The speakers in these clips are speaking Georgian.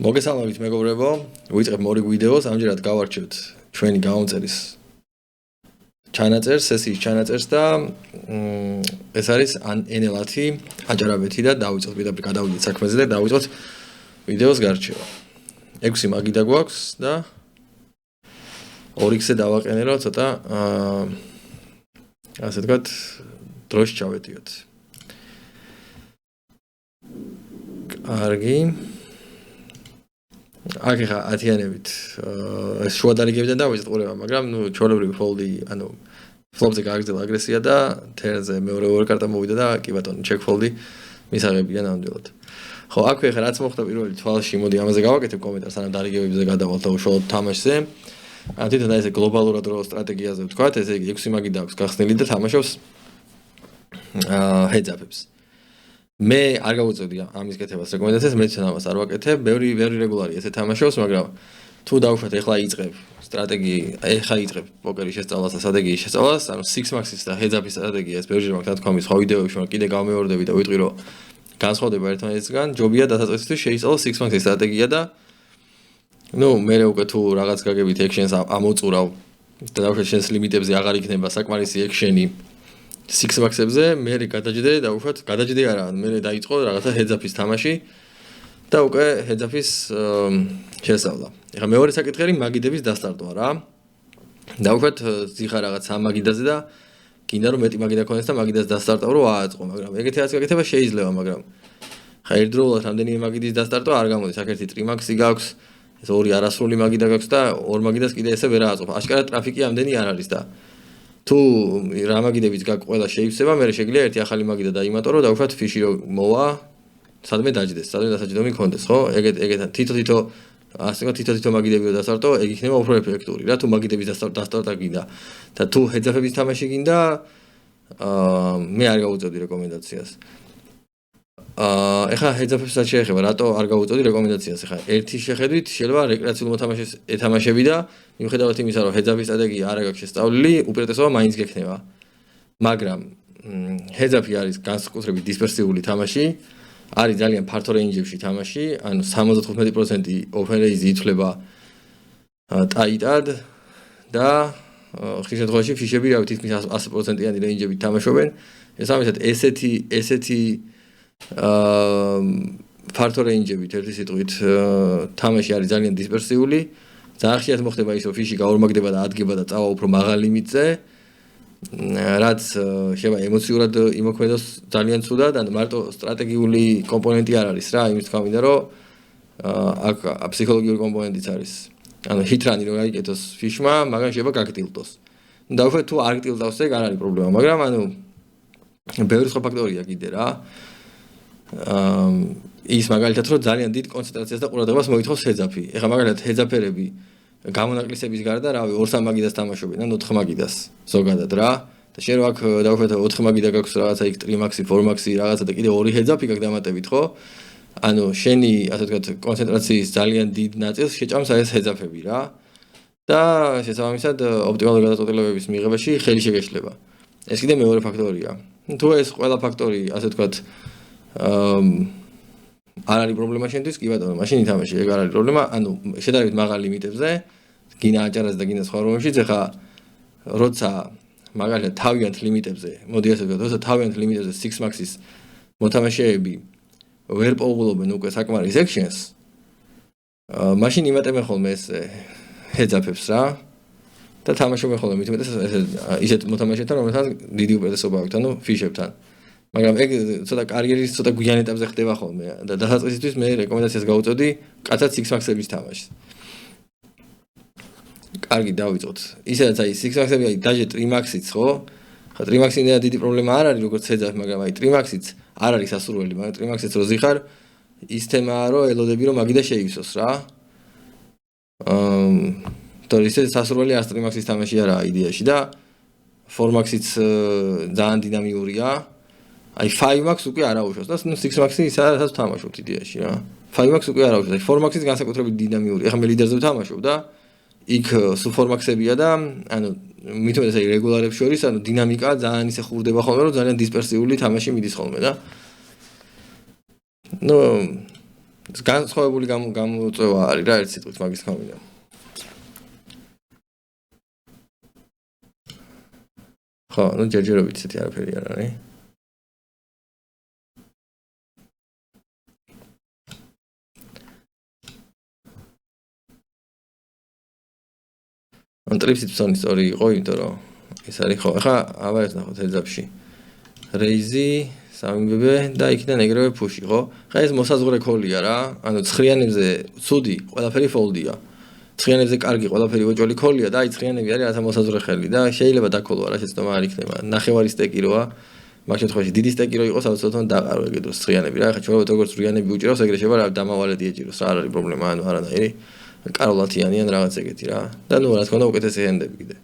მოგესალმებით მეგობრებო, ვიწყებ მორი ვიდეოს, ამჯერად გავარჩევთ ჩვენი გამომწერის ჩანაწერს, სესიის ჩანაწერს და ეს არის NL10 აჭარაბეთი და დავიწყოთ პირდაპირ გადავიდეთ საქმეზე და დავიწყოთ ვიდეოს გარჩევა. 6 მაგიდა გვაქვს და 2x-ზე დავაყენე რა ცოტა ასე ვთქვათ დროში ჩავეტიოთ. კარგი. აქ ხა ათიანებით ეს შუა დარიგებიდან დავიწყეთ ყურება, მაგრამ ნუ ჩვეულებრივი ფოლდი, ანუ ფლოპზე გააგრძელა აგრესია და თერზე მეორე კარტა მოვიდა და კი ბატონო, ჩეკ ფოლდი მისაღებია ნამდვილად. ხო, აქვე ხა რაც მოხდა პირველი თვალში, მოდი ამაზე გავაკეთებ კომენტარს, სანამ დარიგებებზე გადავალთ და უშუალოდ თამაშზე. თვითონ ეს გლობალურად რო სტრატეგიაზე ვთქვათ, ესე იგი 6 მაგიდა აქვს გახსნილი და თამაშობს ჰედზაპებს. მე არ გავუწევდი ამის კეთებას რეკომენდაციას, მე ამას არ ვაკეთებ, ბევრი რეგულარი ესე თამაშობს, მაგრამ თუ დავუშვათ ეხლა იწყებ პოკერის შესწავლას და სტრატეგიის შესწავლას, ანუ 6 max-ის და heads-up-ის სტრატეგიას ბევრჯერ მაქვს თქვამის სხვა ვიდეოებში, მაგრამ კიდე გამეორდები და ვიტყვი რომ განსხვავდება ერთმანეთისგან, ჯობია დასაწყისისთვის შეისწავლო 6 max-ის სტრატეგია და ნუ მე უკვე თუ რაღაც გაგებით action-ს ამოწურავ და დავუშვათ შენს ლიმიტებზე აღარ იქნება საკმარისი action-ი 6 max-ებზე, მე გადაჯდე და უშუალოდ გადაჯდე არა, მე დაიწყო რაღაცა heads-up-ის თამაში და უკვე heads-up-ის შესწავლა. ეხლა მეორე საკითხი არის მაგიდების დასტარტვა რა. და უშუალოდ ზიხარ რაღაც 3 მაგიდაზე და გინდა რომ მეტი მაგიდა ქონდეს და მაგიდას დასტარტავ რომ ააწყო, მაგრამ ეგეთი რაც გაკეთება შეიძლება, მაგრამ ხა ერთდროულად რამდენიმე მაგიდის დასტარტვა არ გამოდის. აქ ერთი ტრიმაქსი გაქვს, ეს ორი არასრული მაგიდა გაქვს და ორ მაგიდას კიდე ესე ვერ ააწყო. აშკარად ტრაფიკი ამდენი არ არის და თუ რა მაგიდებიც გაქვს ყველა შეივსება, მე შეგვიძლია ერთი ახალი მაგიდა დაიმატო რომ დაუშვათ ფიში რომ მოვა, სადმე დაჯდეს, სადმე დასაჯდომი მქონდეს, ხო? ეგეთ თითო ასე ვთქვათ, თითო მაგიდები რომ დასტარტო, ეგ იქნება უფრო ეფექტური რა, თუ მაგიდების დასტარტა გინდა და თუ ჰედზაპების თამაში გინდა, მე არ გავუწევდი რეკომენდაციას. ეხლა ჰედზაპებსაც შეეხება, რატო არ გავუწევდი რეკომენდაციას? ეხლა ერთი შეხედვით შეიძლება რეკრეაციულ მოთამაშეს ეთამაშები და მიუხედავად იმისა, რომ ჰედზაპის სტრატეგია არ აქვს შესწავლილი, უპირატესობა მაინც გექნება. მაგრამ ჰედზაპი არის განსაკუთრებით დისპერსიული თამაში, არის ძალიან ფართო რეინჯებში თამაში, ანუ 75% open range ითვლება ტაიტად და ხშირ შემთხვევაში ფიშები რავი თითქმის 100%-იანი რეინჯებით თამაშობენ. ესამისად ესეთი ფართო რეინჯებით ერთი სიტყვით თამაში არის ძალიან დისპერსიული. ძალიან ხშირად მოხდება ის, რომ ფიში გაორმაგდება და ადგება და წავა უფრო მაღალ ლიმიტზე. რაც შეიძლება ემოციურად იმოქმედოს ძალიან ცუდად, ან მარტო სტრატეგიული კომპონენტი არ არის რა, იმის თქმა მინდა რომ აქ ფსიქოლოგიური კომპონენტიც არის. ანუ ჰიტრანი რო გაიკეთოს ფიშმა, მაგრამ შეიძლება გაგტილტოს. და უფრო თუ არ გტილტავს ეგ არ არის პრობლემა, მაგრამ ანუ ბევრი სხვა ფაქტორია კიდე რა. ის მაგალითად რომ ძალიან დიდ კონცენტრაციას და ყურადღებას მოითხოვს ჰედზაპი. ეხლა მაგალითად ჰედზაპერები გამონაკლისების გარდა რავი 2-3 მაგიდას თამაშობენ, ან 4 მაგიდას ზოგადად რა. და შენ რო აქ დავუშვათ 4 მაგიდა გაქვს რაღაცა იქ 3 max-ი, 4 max-ი რაღაცა და კიდე 2 ჰედზაპი გაქვს დამატებით, ხო? ანუ შენი ასე ვთქვათ კონცენტრაციის ძალიან დიდ ნაწილს შეჭამს ეს ჰედზაპები რა. და შესაბამისად ოპტიმალური გადაწყვეტილებების მიღებაში ხელი შეგეშლება. ეს კიდე მეორე ფაქტორია. თუ ეს ყველა ფაქტორი ასე ვთქვათ არ არის პრობლემა შენთვის, კი ბატონო, მაშინ ითამაში, ეგ არ არის პრობლემა, ანუ შედარებით მაღალ ლიმიტებზე, გინა აჭარაზე და გინა სხვა რომებშიც, ეხა როცა მაგალითად თავიანთ ლიმიტებზე, მოდი ასე ვთქვათ, როცა თავიანთ ლიმიტებზე 6 max-ის მოთამაშეები ვერ პოულობენ უკვე საკმარის action-ს, მაშინ იმატებენ ხოლმე ეს heads-up-ებს რა და თამაშობენ ხოლმე მით უმეტეს ისეთ მოთამაშეებთან, რომელთაც დიდი უპირატესობა აქვთ, ანუ ფიშებთან. მაგრამ ეგ ცოტა კარიერის ცოტა გვიან ეტაპზე ხდება ხოლმე და დასაწყისისთვის მე რეკომენდაციას გავუწევდი კაცად 6 max-ების თამაშს. კარგი, დავიწყოთ. ისედაც აი 6 max-ები აი დაჟე 3 max-იც, ხო? ხა 3 max-ი და დიდი პრობლემა არ არის როგორც heads-up, მაგრამ აი 3 max-იც არ არის სასურველი, მაგრამ 3 max-იც რო ზიხარ, ის თემაა რომ ელოდები რომ მაგიდა შეივსოს რა. თორე ისე სასურველი 3 max-ის თამაში არაა იდეაში და 4 max-იც ძალიან დინამიურია. აი 5 max უკვე არ აუშვებს და 6 max-ი ისაც თამაშობთ იდეაში რა. 5 max უკვე არ აუშვებს. აი 4 max-იც განსაკუთრებით დინამიური. ეხლა მე ლიდერზე ვთამაშობ და იქ სულ 4 max-ებია და ანუ მით უმეტეს აი რეგულარებს შორის ანუ დინამიკა ძალიან ისე ხურდება ხოლმე რომ ძალიან დისპერსიული თამაში მიდის ხოლმე და ნუ განსხვავებული გამოწვევა არის რა ერთ სიტყვით მაგის თქმიდან. ხო, ну ჯერჯერობით ისეთი არაფერი არ არის. ტრიფსით ფსონი სწორი იყო, იმიტომ რომ ეს არის ხო, ახლა აბა ეს ნახოთ ეძაფში. რეიზი, სამიბებე და იქიდან ეგრევე ფუში, ხო? ხა ეს მოსაზღვრე ქოლია რა. ანუ ცხრიანებზე ცუდი, ყველაფერი ფოლდია. ცხრიანებზე კარგი, ყველაფერი ოჭოლი ქოლია და აი ცხრიანები არის რათა მოსაზღვრე ხელი და შეიძლება დაქოლო რა შეცდომა არ იქნება. ნახევარი სტეკი როა. მაგ შემთხვევაში დიდი სტეკი რო იყოს, აუცილებლად დაყარო ეგ დროს ცხრიანები რა. ხა ჩვენ როგორც ცხრიანები უჭირავს, ეგრე შეიძლება რა დამავალედ იეჭიროს, რა არ არის პრობლემა, ანუ არანაირი. კაროლათიანიან რაღაც ეგეთი რა. და ნუ რა თქმა უნდა უკეთესი ჰენდები კიდე.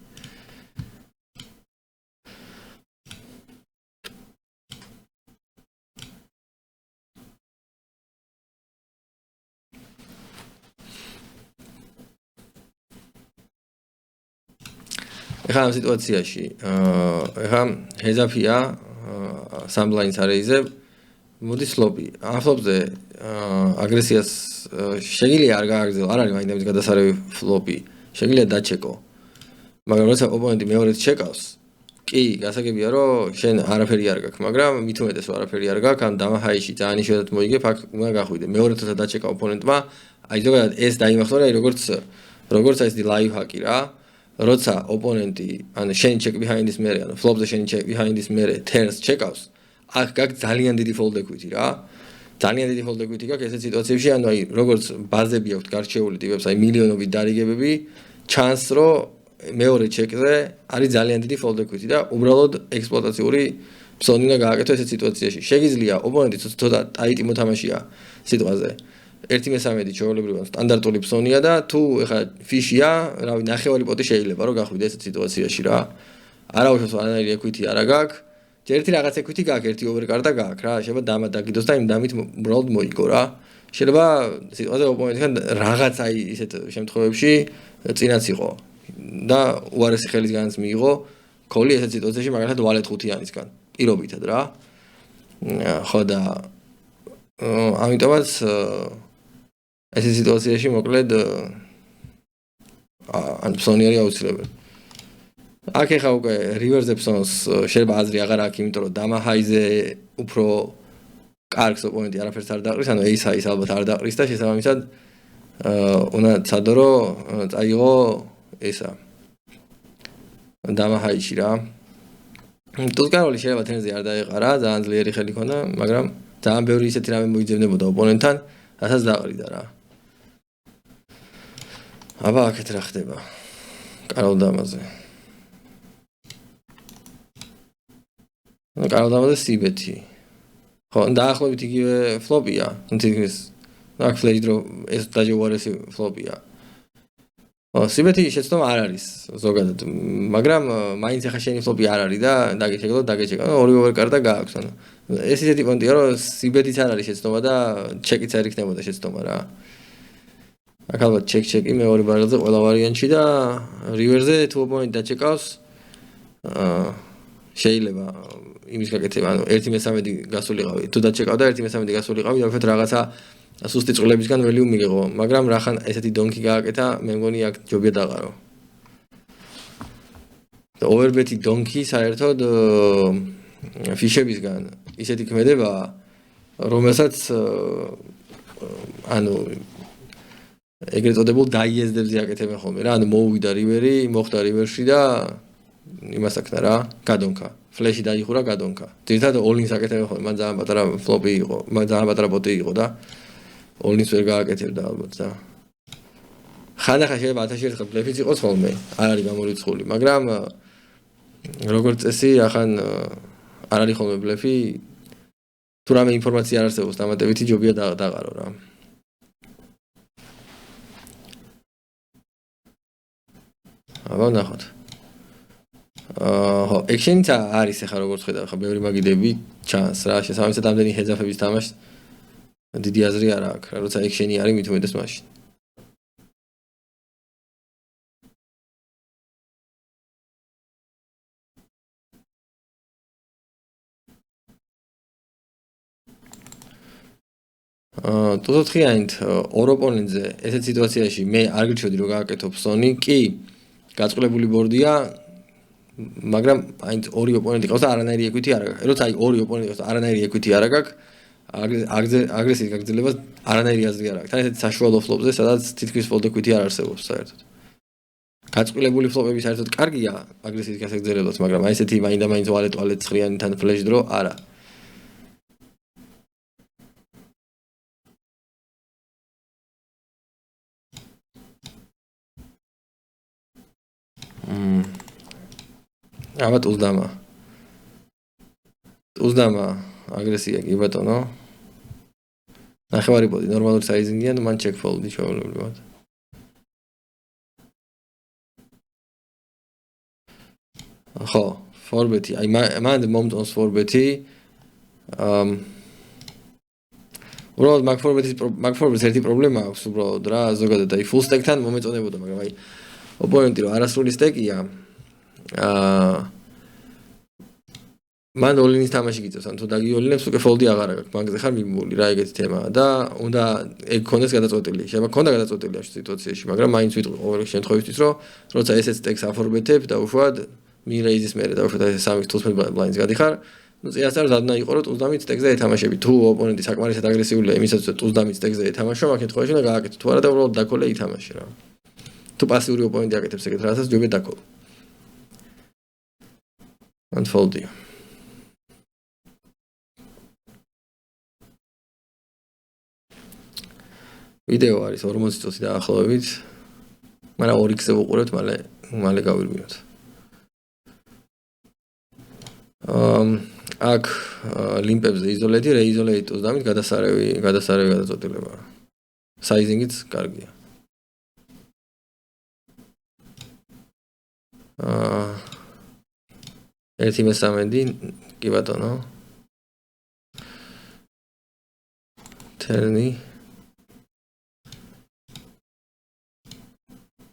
ეხლა ამ სიტუაციაში ეხლა ჰეზაფია სამბლაინს არეიზე მოდის ფლოპი. ამ ფლოპზე აგრესიას შეგიძლია არ გააგრძელო, არ არის მაინდამის გადასარევი ფლოპი. შეგიძლია დაჩეკო. მაგრამ როცა ოპონენტი მეორედ ჩეკავს, კი, გასაგებია რომ შენ არაფერი არ გაქვს, მაგრამ მით უმეტეს არაფერი არ გაქვს, ან დამაჰაიში ძალიან იშვიათად მოიგებ, აქ უნდა გახვიდე. მეორედ როცა დაჩეკა ოპონენტმა, აი ზოგადად ეს დაიმახსოვრა, აი როგორც ეს ლაიფჰაკი რა. როცა ოპონენტი, ანუ შენი check behind-ის მერე, ანუ flop-ზე შენი check behind-ის მერე turns ჩეკავს, აქ გაქვს ძალიან დიდი fold equity რა. ძალიან დიდი fold equity გაქვს ესეთ სიტუაციებში, ანუ აი როგორც ბაზები აქვთ გარჩეული ტიპებს, აი მილიონობით დარიგებები, ჩანს რომ მეორე check-ზე არის ძალიან დიდი fold equity და უბრალოდ ექსპლუატაციური ფსონი უნდა გააკეთო ესეთ სიტუაციაში. შეგიძლია ოპონენტი ცოტა ტაიტი მოთამაშეა სიტყვაზე. 1/13 ჩვეულებრივად სტანდარტული ფსონია და თუ ეხლა ფიშია, რავი, ნახევარი პოტი შეიძლება რომ გახვიდე ესეთ სიტუაციაში რა. არაუშავს არანაირი equity არა გაქვს. ერთი რაღაც equity გაქვს, ერთი overcard-ა გაქვს რა. შეიძლება დამა დაგიდოს და იმ დამით უბრალოდ მოიგო რა. შეიძლება სიტყვაზე ოპონენტთან რაღაც აი ისეთ შემთხვევებში წინაც იყო და უარესი ხელის განაც მიიღო ქოლი ესეთ სიტუაციაში მაგალითად ვალეთ 5-იანისგან პირობითად რა. ხო და ამიტომაც ესეთ სიტუაციაში მოკლედ ან ფსონი არის აუცილებელი. აქ ეხა უკვე რივერზე ფსონს შეიძლება აზრი აღარ აქვს, იმიტომ რომ დამაჰაიზე უფრო კარგს ოპონენტი არაფერს არ დაყრის, ანუ ეის-აის ალბათ არ დაყრის და შესაბამისად უნდა ცადო რომ წაიღო ესა დამაჰაიში რა. ტუსკაროლი შეიძლება თენზე არ დაეყარა, ძალიან ძლიერი ხელი ქონდა, მაგრამ ძალიან ბევრი ისეთი რამე მოიძებნებოდა ოპონენტთან, რასაც დაყრიდა რა. აბა აქეთ რა ხდება? კაროლ დამაზე. კაროლ დამაზე სიბეთი. ხო, დაახლოებით იგივე ფლოპია. თითქმის აქ ფლეჯ დრო ეს დაჯერუარესი ფლოპია. ხო, სიბეთი შეცდომა არ არის ზოგადად, მაგრამ მაინც ახლა შენი ფლოპი არ არის და დაგეჩეკო. ორი overcard-ა გააქვს, ანუ ეს ისეთი პონტია, რომ სიბეთიც არ არის შეცდომა და ჩეკიც არ იქნებოდა შეცდომა რა. აქ ალბათ ჩეკი მეორე ბარელზე ყველა ვარიანტში და რივერზე თუ ოპონენტი დაჩეკავს შეიძლება იმის გაკეთება, ანუ 1/13 გასულიყავი. თუ დაჩეკავდა 1/13 გასულიყავი, ვაფეთ რაღაცა სუსტი წყლებისგან value მიიღო, მაგრამ რახან ესეთი დონკი გააკეთა, მე მგონი აქ ჯობია დაყარო. და overbet-ი დონკი საერთოდ ფიშებისგან ისეთი ქმედება, რომელსაც ანუ ეგრეთ წოდებულ დაიეზდებზე აკეთებენ ხოლმე რა, ანუ მოუვიდა რივერი, მოხდა რივერში და იმას აკნა რა, გადონკა. ფლეში დაიხურა გადონკა. ძირითადად all-ins აკეთებენ ხოლმე, მან ძალიან პატარა ფლოპი იყო, მან ძალიან პატარა პოტი იყო და all-ins ვერ გააკეთებდა ალბათ და ხანდახან შეიძლება 1000 ერთხელ ბლეფიც იყოს ხოლმე, არ არის გამორიცხული, მაგრამ როგორც წესი, ახან არ არის ხოლმე ბლეფი, თუ რამე ინფორმაცია არ არსებობს დამატებითი, ჯობია დაყარო რა. აბა ნახოთ. ხო, ექშენიც არის ახლა როგორც ხედავ, ხა ბევრი მაგიდები ჩანს რა, შესაბამისად ამდენი ჰეძაფების თამაშს დიდი აზრი არ აქვს, რა, როცა ექშენი არის მით უმეტეს მაშინ. Ტუზოთხიანით ორ ოპონენტზე ესეთ სიტუაციაში მე არ გირჩევდი რომ გააკეთო ფსონი, კი გაწყლებული ბორდია, მაგრამ აი ორი ოპონენტი ყავს და არანაირი ეკვითი არ აქვს. როცა აი ორი ოპონენტი ყავს და არანაირი ეკვითი არ აქვს, აგრესიის გაგრძელებას არანაირი აზრი არ აქვს. თან ესეთ საშუალო ფლოპზე, სადაც თითქმის fold equity არ არსებობს საერთოდ. გაწყლებული ფლოპები საერთოდ კარგია აგრესიის გასაგრძელებლად, მაგრამ აი ესეთი მაინდა-მაინც ვალეთ ცხრიანი თან ფლეშ დრო არა. ალბათ უზდამა აგრესია კი ბატონო. ნახევარი პოდი ნორმალური საიზინგია და მან check fold-ი შეულებრივად. ხო, 4-ბეთი. აი მან მომწონს 4-ბეთი. უბრალოდ მაგ 4-ბეთის ერთი პრობლემა აქვს უბრალოდ რა, ზოგადად აი full stack-თან მომეწონებოდა, მაგრამ აი ოპონენტი რომ არასრული სტეკია, მან all-in-ის თამაში გიწევს, ან თუ დაგიოლინებს, უკვე fold-ი აღარ აქვს, მაგაზე ხარ მიმული რა ეგეთი თემაა და უნდა ეგ ქონდეს გადაწყვეტილი. შეიძლება ქონდა გადაწყვეტილი ამ სიტუაციაში, მაგრამ მაინც ვიტყვი ყოველ შემთხვევისთვის, რომ როცა ესეთ სტეკს აფორბეთებ და უშუალოდ მირეიზის მერე და უშუალოდ ეს 3-15 ბლაინდს გადიხარ, ну წინასწარ ზადნა იყო რომ 30 სტეკზე ეთამაშები. თუ ოპონენტი საკმარისად აგრესიულია, იმისაც 30 სტეკზე ეთამაშო, მაგ შემთხვევაში უნდა გააკეთო. თუ არა და უბრალოდ დაკოლე ითამაში რა. თუ პასიური ოპონენტი აკეთებს ეგეთ რაღაცას, ჯობია დაკოლო. Unfold-ი. ვიდეო არის 40 წუთი დაახლოებით. მაგრამ 2x-ზე ვუყურებთ, მალე გავირგვინოთ. აქ ლიმპებზე იზოლედი, რეიზოლეიტ 30-ით გადასარევი გადაწყვეტილება. საიზინგიც კარგია. ერთი მესამედი, კი ბატონო. თერნი.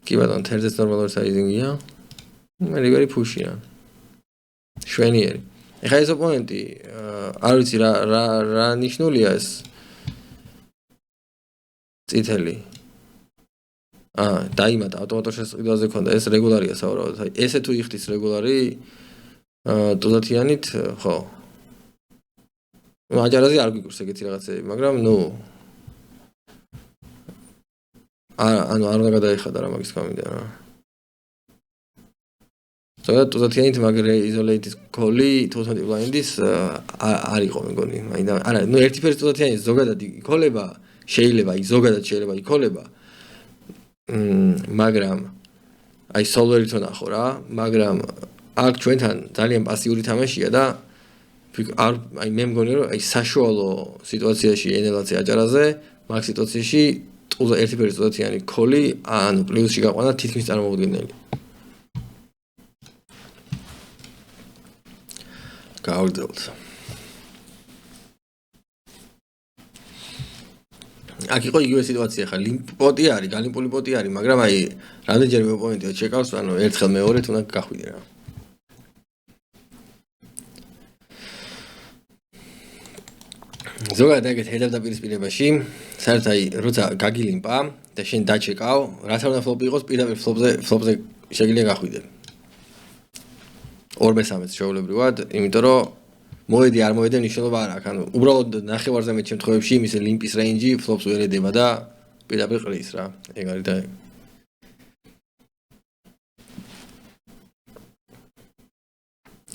კი ბატონო, თერზეც ნორმალური საიზინგია. მე რიგარი ფუშია. შვენიერი. ეხლა ეს ოპონენტი არ ვიცი რა ნიშნულია ეს წითელი. დაიმატა ავტომატურ შესყიდვაზე ქონდა, ეს რეგულარია სავარაუდოდ. აი ესე თუ იხდის რეგულარი ტუზათიანით, ხო. აჯარაზე არ გიგურს ეგეთი რაღაცები, მაგრამ ანუ არ უნდა გადაიხადა რა მაგის გამიდან რა. ზოგადად ტუზათიანით მაგრე იზოლეიტის კოლი 15 ბლაინდის არ იყო მეგონი, მაინდა არა, ერთი ფერის ტუზათიანით ზოგადად იქოლება, შეიძლება იქოლება. მაგრამ აი სოლვერით ვნახო რა, მაგრამ აქ ჩვენთან ძალიან პასიური თამაშია და აი მე მგონი რომ აი საშუალო სიტუაციაში ენელაცი აჭარაზე, მაგ სიტუაციაში ერთი ფერის ტუზათიანი კოლი, ანუ პლუსში გაყვანა თითქმის წარმოუდგენელი. გავდელთ. აქ იყო იგივე სიტუაცია ხა ლიმპოტი არის, გალიმპული პოტი არის, მაგრამ აი რამდენჯერმე ოპონენტი ჩეკავს, ანუ ერთხელ მეორედ უნდა გახვიდე რა. ზოგადად ეგეთ ჰედავდაპირისპირებაში, საერთოდ აი როცა გაგილიმპა და შენ დაჩეკავ, რაც არ უნდა ფლოპი იყოს, პირდაპირ ფლოპზე შეგიძლია გახვიდე. 2-3-ს შეულებრივად, იმიტომ რომ მოედი არ მოედი მნიშვნელობა არ აქვს. ანუ უბრალოდ ნახევარზე მეტ შემთხვევებში იმის ლიმპის რეინჯი ფლოპს ვერ ედება და პირდაპირ ყრის რა. ეგ არის და ეგ.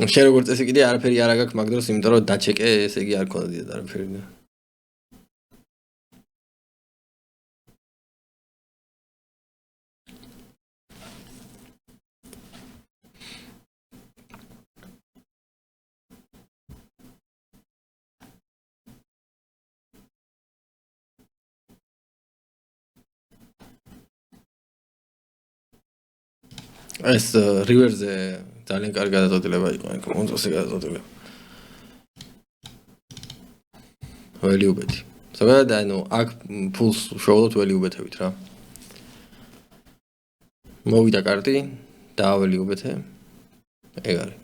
შენ როგორც წესი კიდე არაფერი არ აქვს მაგ დროს, იმიტომ რომ დაჩეკე, ესე იგი არ ქონდა დიდად არაფერი და. ეს რივერზე ძალიან კარგი გადაწყვეტილება იყო, ეგ მომწონს ეს გადაწყვეტილება. value bet. ზოგადად ანუ აქ ფულს შოულობთ value bet-ებით რა. მოვიდა კარტი და value bet-ე. ეგ არის.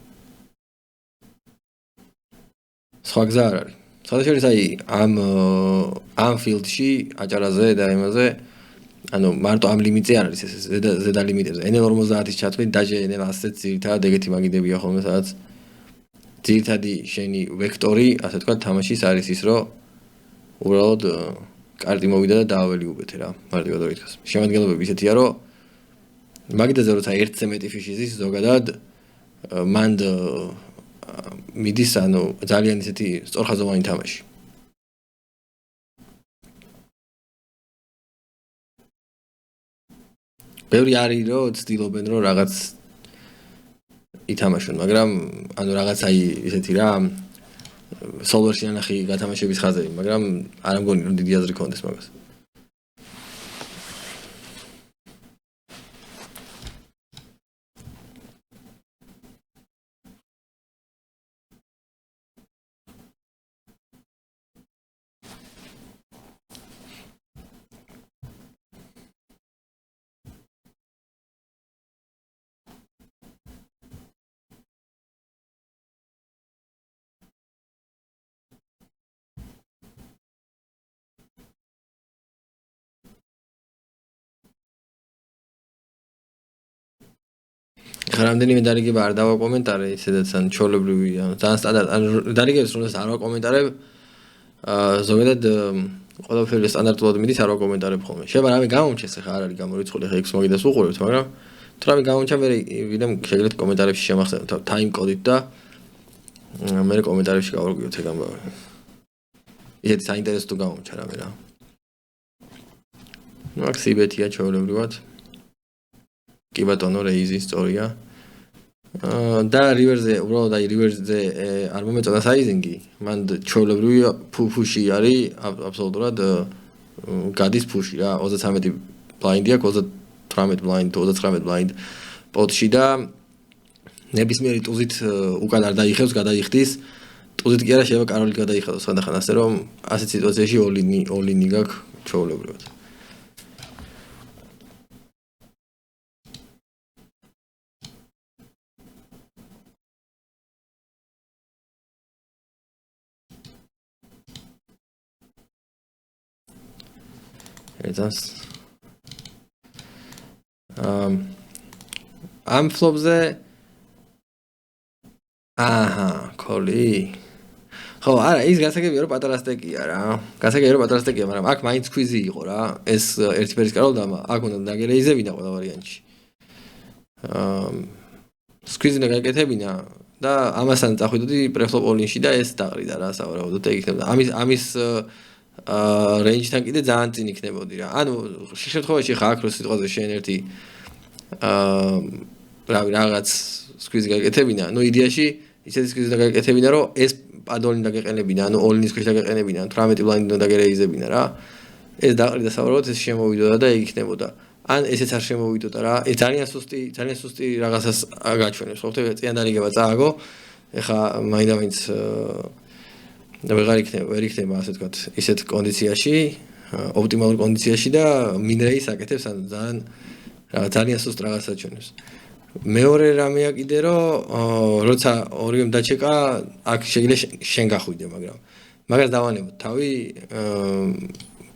სხვა გზა არ არის. სხვადასხვა აი ამ ფილდში აჭარაზე და იმაზე ანუ მარტო ამ ლიმიტზე არ არის ეს ზედა ლიმიტებზე N50-ის ჩათვლით დაჟე N100-ზე ძირითადად ეგეთი მაგიდებია ხოლმე სადაც ძირითადი შენი ვექტორი ასე თქვა თამაშის არის ის რომ უბრალოდ კარტი მოვიდა და დააველი უბეთე რა მარტივად რომ ითქოს შემადგენლობები ისეთია რომ მაგიდაზე როცა ერთზე მეტი ფიში ზის ზოგადად მანდ მიდის ანუ ძალიან ისეთი სწორხაზოვანი თამაში ბევრი არის რომ ცდილობენ რომ რაღაც ითამაშონ მაგრამ ანუ რაღაც აი ისეთი რა სოლვერში ანახი გათამაშების ხაზები მაგრამ არ მგონი რომ დიდი აზრი ქონდეს მაგას რამდენიმე დარიგება არ დავაკომენტარე ისედაც ან ჩოლებრივი ან ძალიან სტანდარტ ან დარიგებს რომელსაც არ ვაკომენტარებ ზოგადად ყველაფერი სტანდარტულად მიდის არ ვაკომენტარებ ხოლმე შეიძლება რამე გამომჩეს ხა არ არის გამორიცხული ხა X მაგიდას უყურებთ მაგრამ თუ რამე გამომჩა მე ვიდამ შეგიძლიათ კომენტარებში შემახსენოთ time code-ით და მე კომენტარებში გავარკვიოთ ეგ ამბავი ისეთი საინტერესო თუ გამომჩა რამე რა მაგ სიბეთია ჩოლებრივად კი ბატონო რეიზის სწორია და რივერზე უბრალოდ აი რივერზე არ მომეწონა საიზინგი მან ჩოლებრივი ფუში არის აბსოლუტურად გადის ფუში რა 33 ბლაინდი აქვს 38 ბლაინდ 39 ბლაინდ პოტში და ნებისმიერი ტუზით უკან არ დაიხევს გადაიხდის ტუზით კი არა შეიძლება კაროლით გადაიხადოს სხვადასხვა ასე რომ ასეთ სიტუაციაში ოლინი გაქვს ჩოლებრივად That's am flopze aha koli ხო არა ის გასაგებია რომ პატარა სტეკია რა გასაგებია რომ პატარა სტეკია მაგრამ აქ მაინც კვიზი იყო რა ეს ერთი ფერის კაროლდა აქ უნდა დაგერეიზებინა ყველა ვარიანტში სკვიზი უნდა გაკეთებინა და ამასთან წახვიდოდი პრეფლოპ ოლინში და ეს დაყრიდა რა სავარაუდოდ ეგ იქნება ამის რენჯთან კიდე ძალიან წინ იქნებოდი რა. ანუ შემთხვევაში ხა აქ რო სიტყვაზე შენ ერთი რავი რაღაც სკვიზი გაკეთებინა, ну იდეაში ისეთი სკვიზი გაკეთებინა, რომ ეს პადოლინი დაგეყენებინა, ანუ ოლინის ქვეშ დაგეყენებინა, 18 ბლაინდი უნდა დაგერეიზებინა რა. ეს დაყრიდა სავარაუდოდ ეს შემოვიდოდა და იქ იქნებოდა. ან ესეც არ შემოვიდოდა რა. ეს ძალიან სუსტი რაღაცას გაჩვენებს. ხო ხდება წიან დარიგება წააგო. ეხა მაინდა-მაინც ვერ იქნება ასე ვთქვათ, ისეთ კონდიციაში, ოპტიმალურ კონდიციაში და მინრეის აკეთებს, ანუ ძალიან სუსტ რაღაცას აჩვენებს. მეორე რამეა კიდე რომ როცა ორივემ დაჩეკა, აქ შეიძლება შენ გახვიდე, მაგრამ მაგას დავანებოთ თავი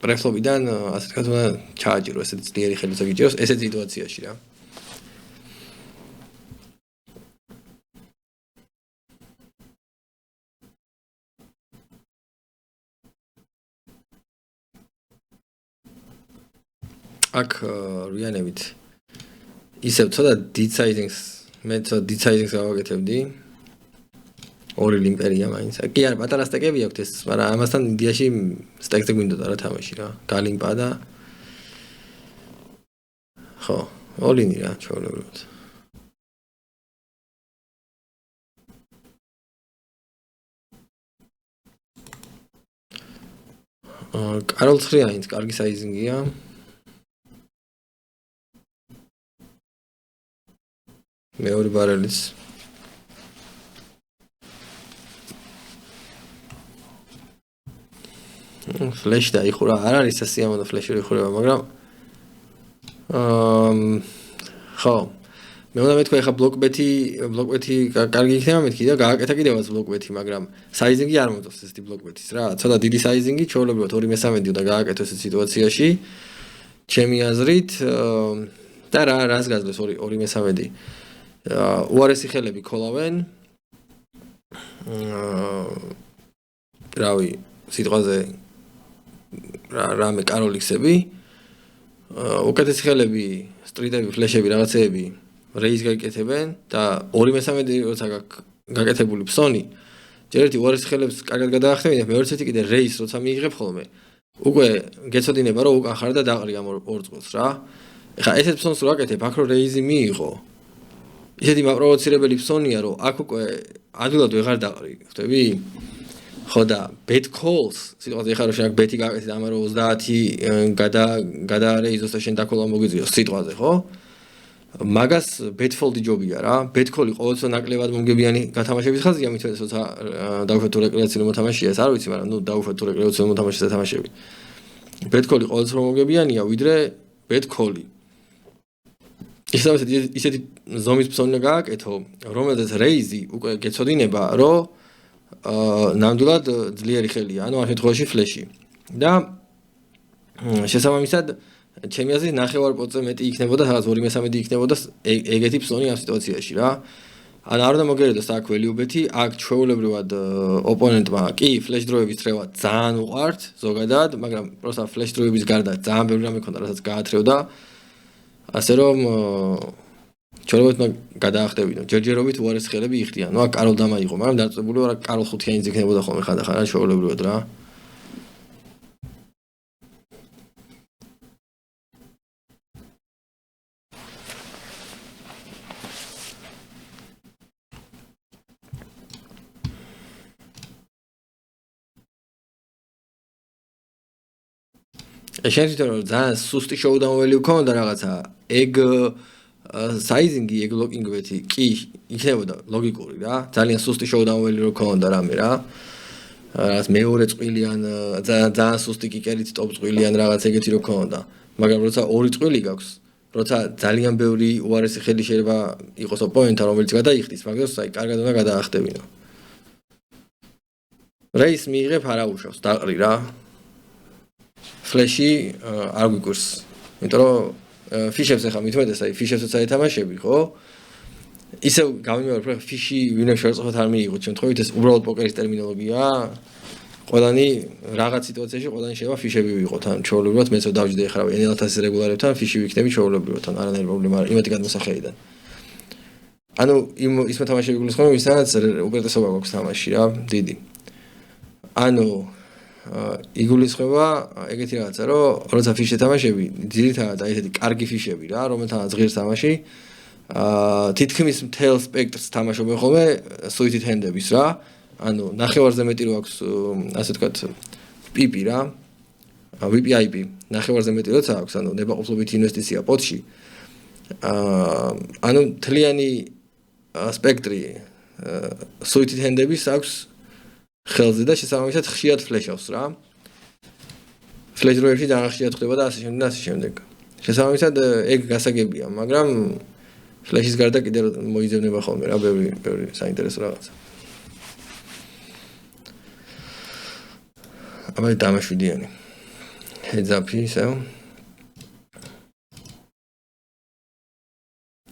პრეფლოპიდან ასე ვთქვათ, უნდა ჩააჭირო ესეთი ძლიერი ხელი წაგიჭიროს ესეთ სიტუაციაში რა. აქ რიანებით ისევ ცოტა deep sizing-ს მე ცოტა deep sizing-ს გავაკეთებდი ორი იმპერია მაინც კი არა პატარა სტეკები აქვს ეს მაგრამ ამასთან იდეაში სტეკზე გვინდოდა რა თამაში რა გალიმპა და ხო ოლინი რა ჩაოლებროთ კაროლ 9-ით კარგი საიზინგია მეორე ბარელის ფლეში დაიხურა არ არის სასიამოვნო ფლეში იხურება მაგრამ ხო მე უნდა მეთქვა ეხა ბლოკბეთი კარგი იქნება მეთქი და გააკეთა კიდევაც ბლოკბეთი, მაგრამ საიზინგი არ მომწონს ესეთი ბლოკბეთის რა. ცოტა დიდი საიზინგი, ჩვეულებრივად 2/3 უნდა გააკეთოს ეს სიტუაციაში. ჩემი აზრით და რას გაძლევს 2/3? უარესი ხელები ქოლავენ. რავი, სიტყვაზე რამე კაროლიქსები. უკეთესი ხელები, სტრიტები, ფლეშები, რაღაცეები რეის გაიკეთებენ და 2/3 როცა გაკეთებული ფსონი, ჯერ ერთი უარეს ხელებს კარგად გადაახტევენ და მეორე ერთი კიდე რეის როცა მიიღებ ხოლმე, უკვე გეცოდინება რომ უკან ხარ და დაყრი ამ ორ წყვილს რა. ეხლა ესეთ ფსონს რო აკეთებ, აქ რო რეიზი მიიღო. ისეთი მაპროვოცირებელი ფსონია რომ აქ უკვე ადვილად ვეღარ დაყრი, ხვდები? ხო და bet calls, სიტყვაზე ეხლა რო შენ აქ ბეთი გააკეთე ამარო 30 გადაარეიზოს და შენ დაკოლა მოგიწიოს სიტყვაზე, ხო? მაგას bet fold-ი ჯობია რა. bet call-ი ყოველთვის ნაკლებად მომგებიანი გათამაშების ხაზია, მithmetes როცა დავუშვათ თუ რეკრეაციული მოთამაშეა, ეს არ ვიცი, მაგრამ ნუ დავუშვათ თუ რეკრეაციული მოთამაშეა თამაშები. bet call-ი ყოველთვის მომგებიანია, ვიდრე bet call-ი. ისეთი ზომის ფსონი გააკეთო, რომელზეც რეიზი უკვე გეცოდინება, რომ ნამდვილად ძლიერი ხელია, ანუ ამ შემთხვევაში ფლეში. და შესაბამისად, ჩემი აზრით ნახევარ პოტზე მეტი იქნებოდა, სადაც 2/3 იქნებოდა ეგეთი ფსონი ამ სიტუაციაში რა. ან არ უნდა მოგერიდოს აქ ველიუბეთი, აქ ჩვეულებრივად ოპონენტმა კი ფლეშ დროების წრევა ძალიან უყვართ ზოგადად, მაგრამ პროსტა ფლეშ დროების გარდა ძალიან ბევრი რამე ქონდა, რასაც გაათრევდა. ასე რომ ჩვეულებრივად გადაახტევინო, ჯერჯერობით უარეს ხელები იხდიან. ნუ აქ კაროლ დამაიღო, მაგრამ დარწმუნებული ვარ, კაროლ ხუთიანიც იქნებოდა ხოლმე ხანდახან ჩვეულებრივად რა. შენ თვითონ რომ ძალიან სუსტი შოუდაუნველი უქონდა რაღაცა, ეგ საიზინგი, ეგ ლოკინგბეთი კი იქნებოდა ლოგიკური რა. ძალიან სუსტი შოუდაუნველი რო ქონდა რამე რა. რაღაც მეორე წყვილიან, ძალიან სუსტი კიკერით ტოპ წყვილიან რაღაც ეგეთი რო ქონდა. მაგრამ როცა ორი წყვილი გაქვს, როცა ძალიან ბევრი უარესი ხელი შეიძლება იყოს ოპონენტთან, რომელიც გადაიხდის, მაგას აი კარგად უნდა გადაახტევინო. რეის მიიღებ არაუშავს, დაყრი რა. ფლეში არ გვიგურს. იმიტომ რომ ფიშებს ახლა მithmetes აი ფიშებსაც აეთამაშები, ხო? ისევ გამიმეორებ, რომ ფიში ვინმე შევწყვეტ არ მიიღოთ, შემთხვევით ეს უბრალოდ პოკერის ტერმინოლოგიაა. ყველანი რაღაც სიტუაციაში ყველანი შეიძლება ფიშები ვიყოთ, ან ჩვეულებრივად მეც რომ დავჯდე ახლა NL-ს რეგულარებთან ფიში ვიქნები ჩვეულებრივად, ან არანაირი პრობლემა არ, იმეთი გადმოსახედიდან. ანუ ის მოთამაშეები გულისხმობ, ვისაც უპირატესობა გვაქვს თამაში რა, დიდი. ანუ იგულისხმება ეგეთი რაღაცა, რომ როცა ფიში თამაშები, ძირითადად აი ესეთი კარგი ფიშები რა, რომელთანაც ღირს თამაში, თითქმის მთელ სპექტრს თამაშობენ ხოლმე სუიტით ჰენდების რა. ანუ ნახევარზე მეტი რო აქვს, ასე ვთქვათ, პიპი რა, VPIP, ნახევარზე მეტი როცა აქვს, ანუ ნებაყოფლობითი ინვესტიცია პოტში. ანუ მთლიანი სპექტრი სუიტით ჰენდების აქვს ხელზე და შესაბამისად ხშირად ფლეშავს რა. ფლეშ დროებში ძალიან ხშირად ხდება და ასე შემდეგ და ასე შემდეგ. შესაბამისად ეგ გასაგებია, მაგრამ ფლეშის გარდა კიდევ მოიძებნება ხოლმე რა, ბევრი საინტერესო რაღაცა. აბა დამაშვიდიანი. heads up ისე.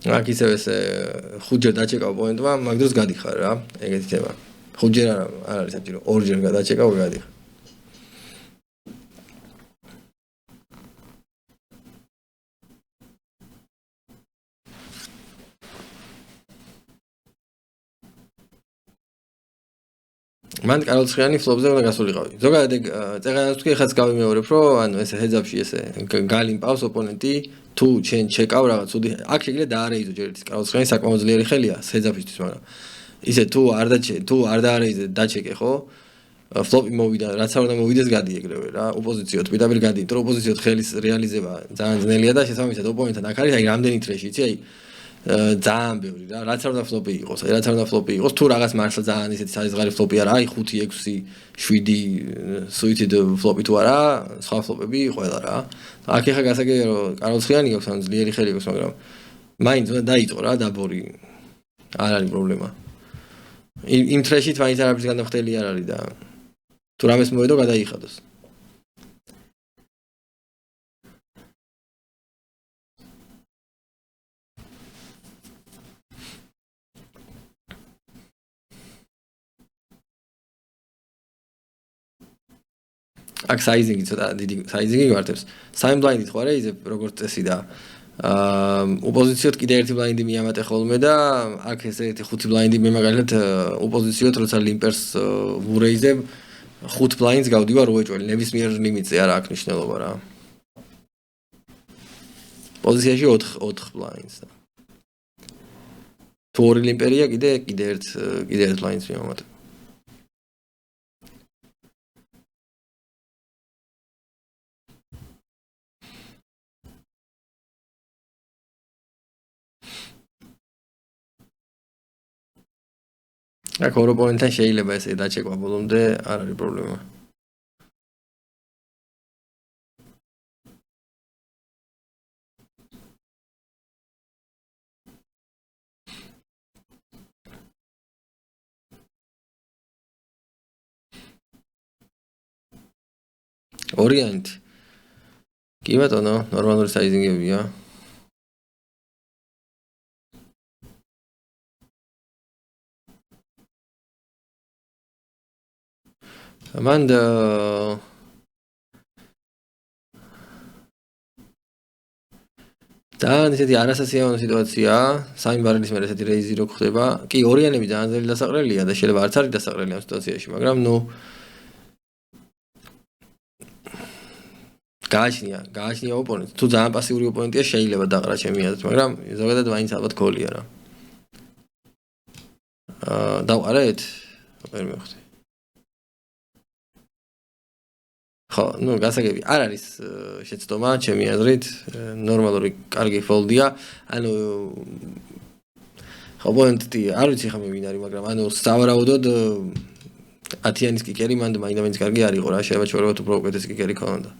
აქ ისევ ეს ხუთჯერ დაჭეკა ოპონენტმა, მაგ დროს გადიხარ რა, ეგეთი თემა. ხუთჯერ არ არის საჭირო, ორჯერ გადაჭეკა, გადიხარ. მან კარლცხიანი ფლოპზე უნდა გასულიყავი. ზოგადად ეგ წეღანას თქვი, ხაც გავიმეორებ, რომ ანუ ესე heads-up-ში ესე გალიმპავს ოპონენტი, თუ ჩენ ჩეკავ რაღაც უდი. აქ შეიძლება დაარეიზო ჯერ ერთი კარლცხიანი საკმაოდ ძლიერი ხელია heads-up-ისთვის, მაგრამ ისე თუ არ დაარეიზე დაჩეკე, ხო? ფლოპი მოვიდა, რაც არ უნდა მოვიდეს გადი ეგრევე რა, ოპოზიციოდ, პირდაპირ გადი, იმიტომ რომ ოპოზიციოდ ხელის რეალიზება ძალიან ძნელია და შესაბამისად ოპონენტთან აქ არის აი რამდენი თრეში, იცი, აი ძალიან ბევრი რა, რაც არ უნდა ფლოპი იყოს, აი რაც არ უნდა ფლოპი იყოს, თუ რაღაც მართლა ძალიან ისეთი საზღარი ფლოპი არა, აი 5, 6, 7 სუიტიდ ფლოპი თუ არა, სხვა ფლოპები ყველა რა. აქ ეხა გასაგებია რომ კარლცხიანი გაქვს, ან ძლიერი ხელი გაქვს, მაგრამ მაინც უნდა დაიწყო რა დაბორი. არ არის პრობლემა. იმ თრეში თვაინც არაფრის განახდელი არ არის და თუ რამეს მოედო გადაიხადოს. აქ საიზინგი ცოტა დიდი საიზინგი გვართებს. სამი ბლაინდით ხარ ეზე როგორც წესი და ოპოზიციოთ კიდე ერთი ბლაინდი მიამატე ხოლმე და აქ ეს ერთი ხუთი ბლაინდი მე მაგალითად ოპოზიციოთ როცა ლიმპერს ვურეიზებ 5 ბლაინდს გავდივარ უეჭველი ნებისმიერ ლიმიტზე არა აქვს მნიშვნელობა რა. პოზიციაში 4 ბლაინდს და თუ ორი ლიმპერია კიდე ერთ ბლაინდს მიამატე. აქ ორ ოპონენტთან შეიძლება ესე დაჩეკვა ბოლომდე, არ არის პრობლემა. ორიანტი. კი ბატონო, ნორმალური საიზინგებია. მან და ისეთი არასასიამოვნო სიტუაციაა, სამი ბარელის მერე ესეთი რეიზი რო ხდება. კი, ორიანები ძალიან ძლიერი დასაყრელია და შეიძლება არც არის დასაყრელი ამ სიტუაციაში, მაგრამ გააჩნია ოპონენტი. თუ ძალიან პასიური ოპონენტია, შეიძლება დაყრა ჩემი აზრით, მაგრამ ზოგადად მაინც ალბათ გოლია რა. დავყარეთ? ვერ მივხვდი. ხო, გასაგები არ არის შეცდომა, ჩემი აზრით, ნორმალური კარგი ფოლდია. ანუ ხო, ოპონენტი არ ვიცი ხა მე ვინ არის, მაგრამ სავარაუდოდ 10-იანის კიკერი მანდ მაინდა-მაინც კარგი არ იყო რა, შეიძლება ჩვეულებრივ უფრო უკეთესი კიკერი ქონოდა.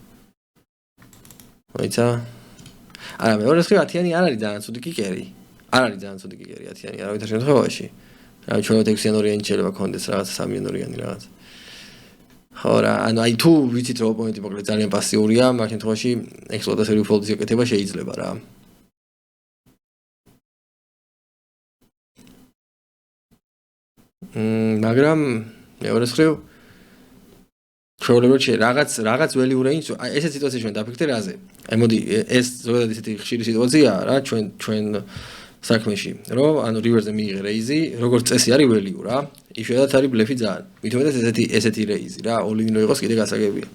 მოიცა? არა, მეორე მხრივ 10-იანი არ არის ძალიან ცუდი კიკერი. არ არის ძალიან ცუდი კიკერი 10-იანი, არავითარ შემთხვევაში. რა ჩვეულებრივ 6-იან ორიანი შეიძლება ქონდეს რაღაც 3-იან ორიანი რაღაც. ხო რა, ანუ აი თუ ვიცით რომ ოპონენტი მოკლედ ძალიან პასიურია, მაგ შემთხვევაში ექსპლუატაციური ფოლდის გაკეთება შეიძლება რა. მაგრამ მეორე მხრივ ჩვეულებრივ რაღაც ველი ურეინს, აი ესეთ სიტუაციაში ჩვენ დაფიქრდე რაზე. აი მოდი ეს ზოგადად ისეთი ხშირი სიტუაციაა რა ჩვენ საქმეში, რომ ანუ რივერზე მიიღე რეიზი, როგორც წესი არის ველიუ რა. იშვიათად არის ბლეფი ძალიან. მით უმეტეს ესეთი რეიზი რა, all-in რო იყოს კიდე გასაგებია.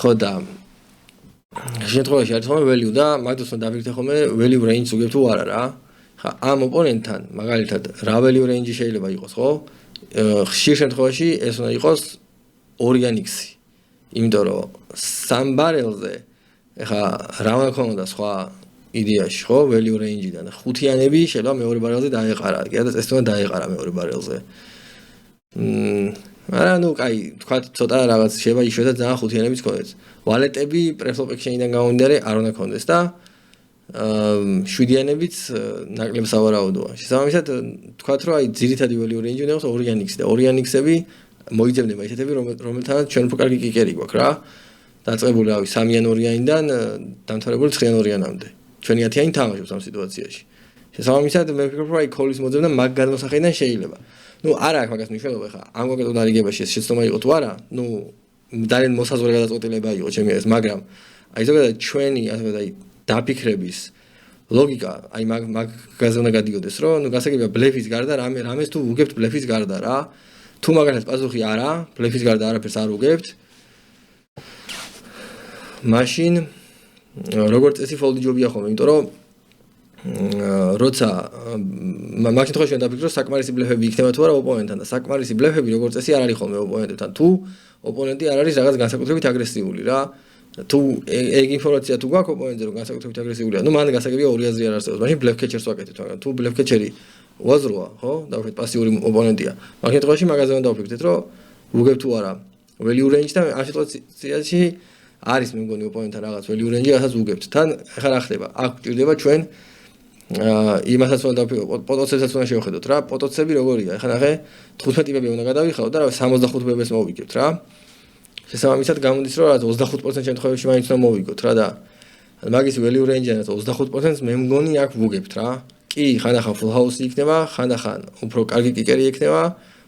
ხო და შემთხვევაში არის ხოლმე ველიუ და მაგდროს უნდა დაფიქრდე ხოლმე ველიუ რეინჯს უგებ თუ არა რა. ხა ამ ოპონენტთან მაგალითად რა ველიუ რეინჯი შეიძლება იყოს, ხო? ხშირ შემთხვევაში ეს უნდა იყოს 2-ან x-ი. იმიტომ რომ 3 ბარელზე ხა რა უნდა ქონოდა სხვა იდეაში ხო value range-დან 5-იანები შეიძლება მეორე ბარელზე დაეყარა. კიდევ ეს თქმა დაეყარა მეორე ბარელზე. მაგრამ კაი, თქვა ცოტა რაღაც შეიძლება იშვიათად ძალიან 5-იანებიც ქონდეს. ვალეტები preflop action-დან გამომდინარე არ უნდა ქონდეს და 7-იანებიც ნაკლებ სავარაუდოა. შესაბამისად თქვა რომ აი ძირითადი value range უნდა იყოს 2-ან x და 2-ან x-ები მოიძებნება ისეთები რომელთანაც ჩვენ უფრო კარგი კიკერი გვაქვს რა. დაწყებული ავი 3-იან 2-იანიდან დამთავრებული 9-იან 2-იანამდე. ჩვენი 10-იანი თამაშობს ამ სიტუაციაში. შესაბამისად მე ვფიქრობ რომ აი კოლის მოძებნა მაგ განმოსახედიდან შეიძლება. არა აქვს მაგას მნიშვნელობა ხა. ამ კონკრეტულ დარიგებაში ეს შეცდომა იყო თუ არა? ძალიან მოსაზღვრე გადაწყვეტილება იყო ჩემი აზრით, მაგრამ აი ზოგადად ჩვენი ასე ვთქვათ აი დაფიქრების ლოგიკა აი მაგაზე უნდა გადიოდეს, რომ გასაგებია ბლეფის გარდა რამეს თუ უგებთ ბლეფის გარდა რა. თუ მაგალითად პასუხი არა, ბლეფის გარდა არაფერს არ უგებთ. მაშინ როგორც წესი ფოლდი ჯობია ხოლმე, იმიტომ რომ როცა მაგ შემთხვევაში უნდა დაფიქრო საკმარისი ბლეფები იქნება თუ არა ოპონენტთან და საკმარისი ბლეფები როგორც წესი არ არის ხოლმე ოპონენტთან. თუ ოპონენტი არ არის რაღაც განსაკუთრებით აგრესიული რა. თუ ეგ ინფორმაცია თუ გვაქვს ოპონენტზე რომ განსაკუთრებით აგრესიულია, მან გასაგებია ორი აზრი არ არსებობს. მაშინ ბლეფ კეჩერს ვაკეთებთ, მაგრამ თუ ბლეფ კეჩერი უაზროა, ხო? დავუშვით პასიური ოპონენტია. მაგ შემთხვევაში მაგაზე უნდა დავფიქრდეთ, რომ უგებ თუ არა value range და ამ სიტუაციაში არის მე მგონი ოპონენტთან რაღაც value range-ი, რასაც უგებთ. თან ახლა რა ხდება? აქ გვჭირდება ჩვენ იმასაც უნდა პოტოცებსაც უნდა შევხედოთ რა. პოტოცები როგორია? ეხლა ნახე 15 ტიპები უნდა გადავიხადოთ და 65 ტიპებს მოვიგებთ რა. შესაბამისად გამოდის რომ 25% შემთხვევებში მაინც უნდა მოვიგოთ რა და მაგის value range-ად 25%-ს მე მგონი აქ ვუგებთ რა. კი, ხანდახან full house იქნება, ხანდახან უფრო კარგი კიკერი იქნება,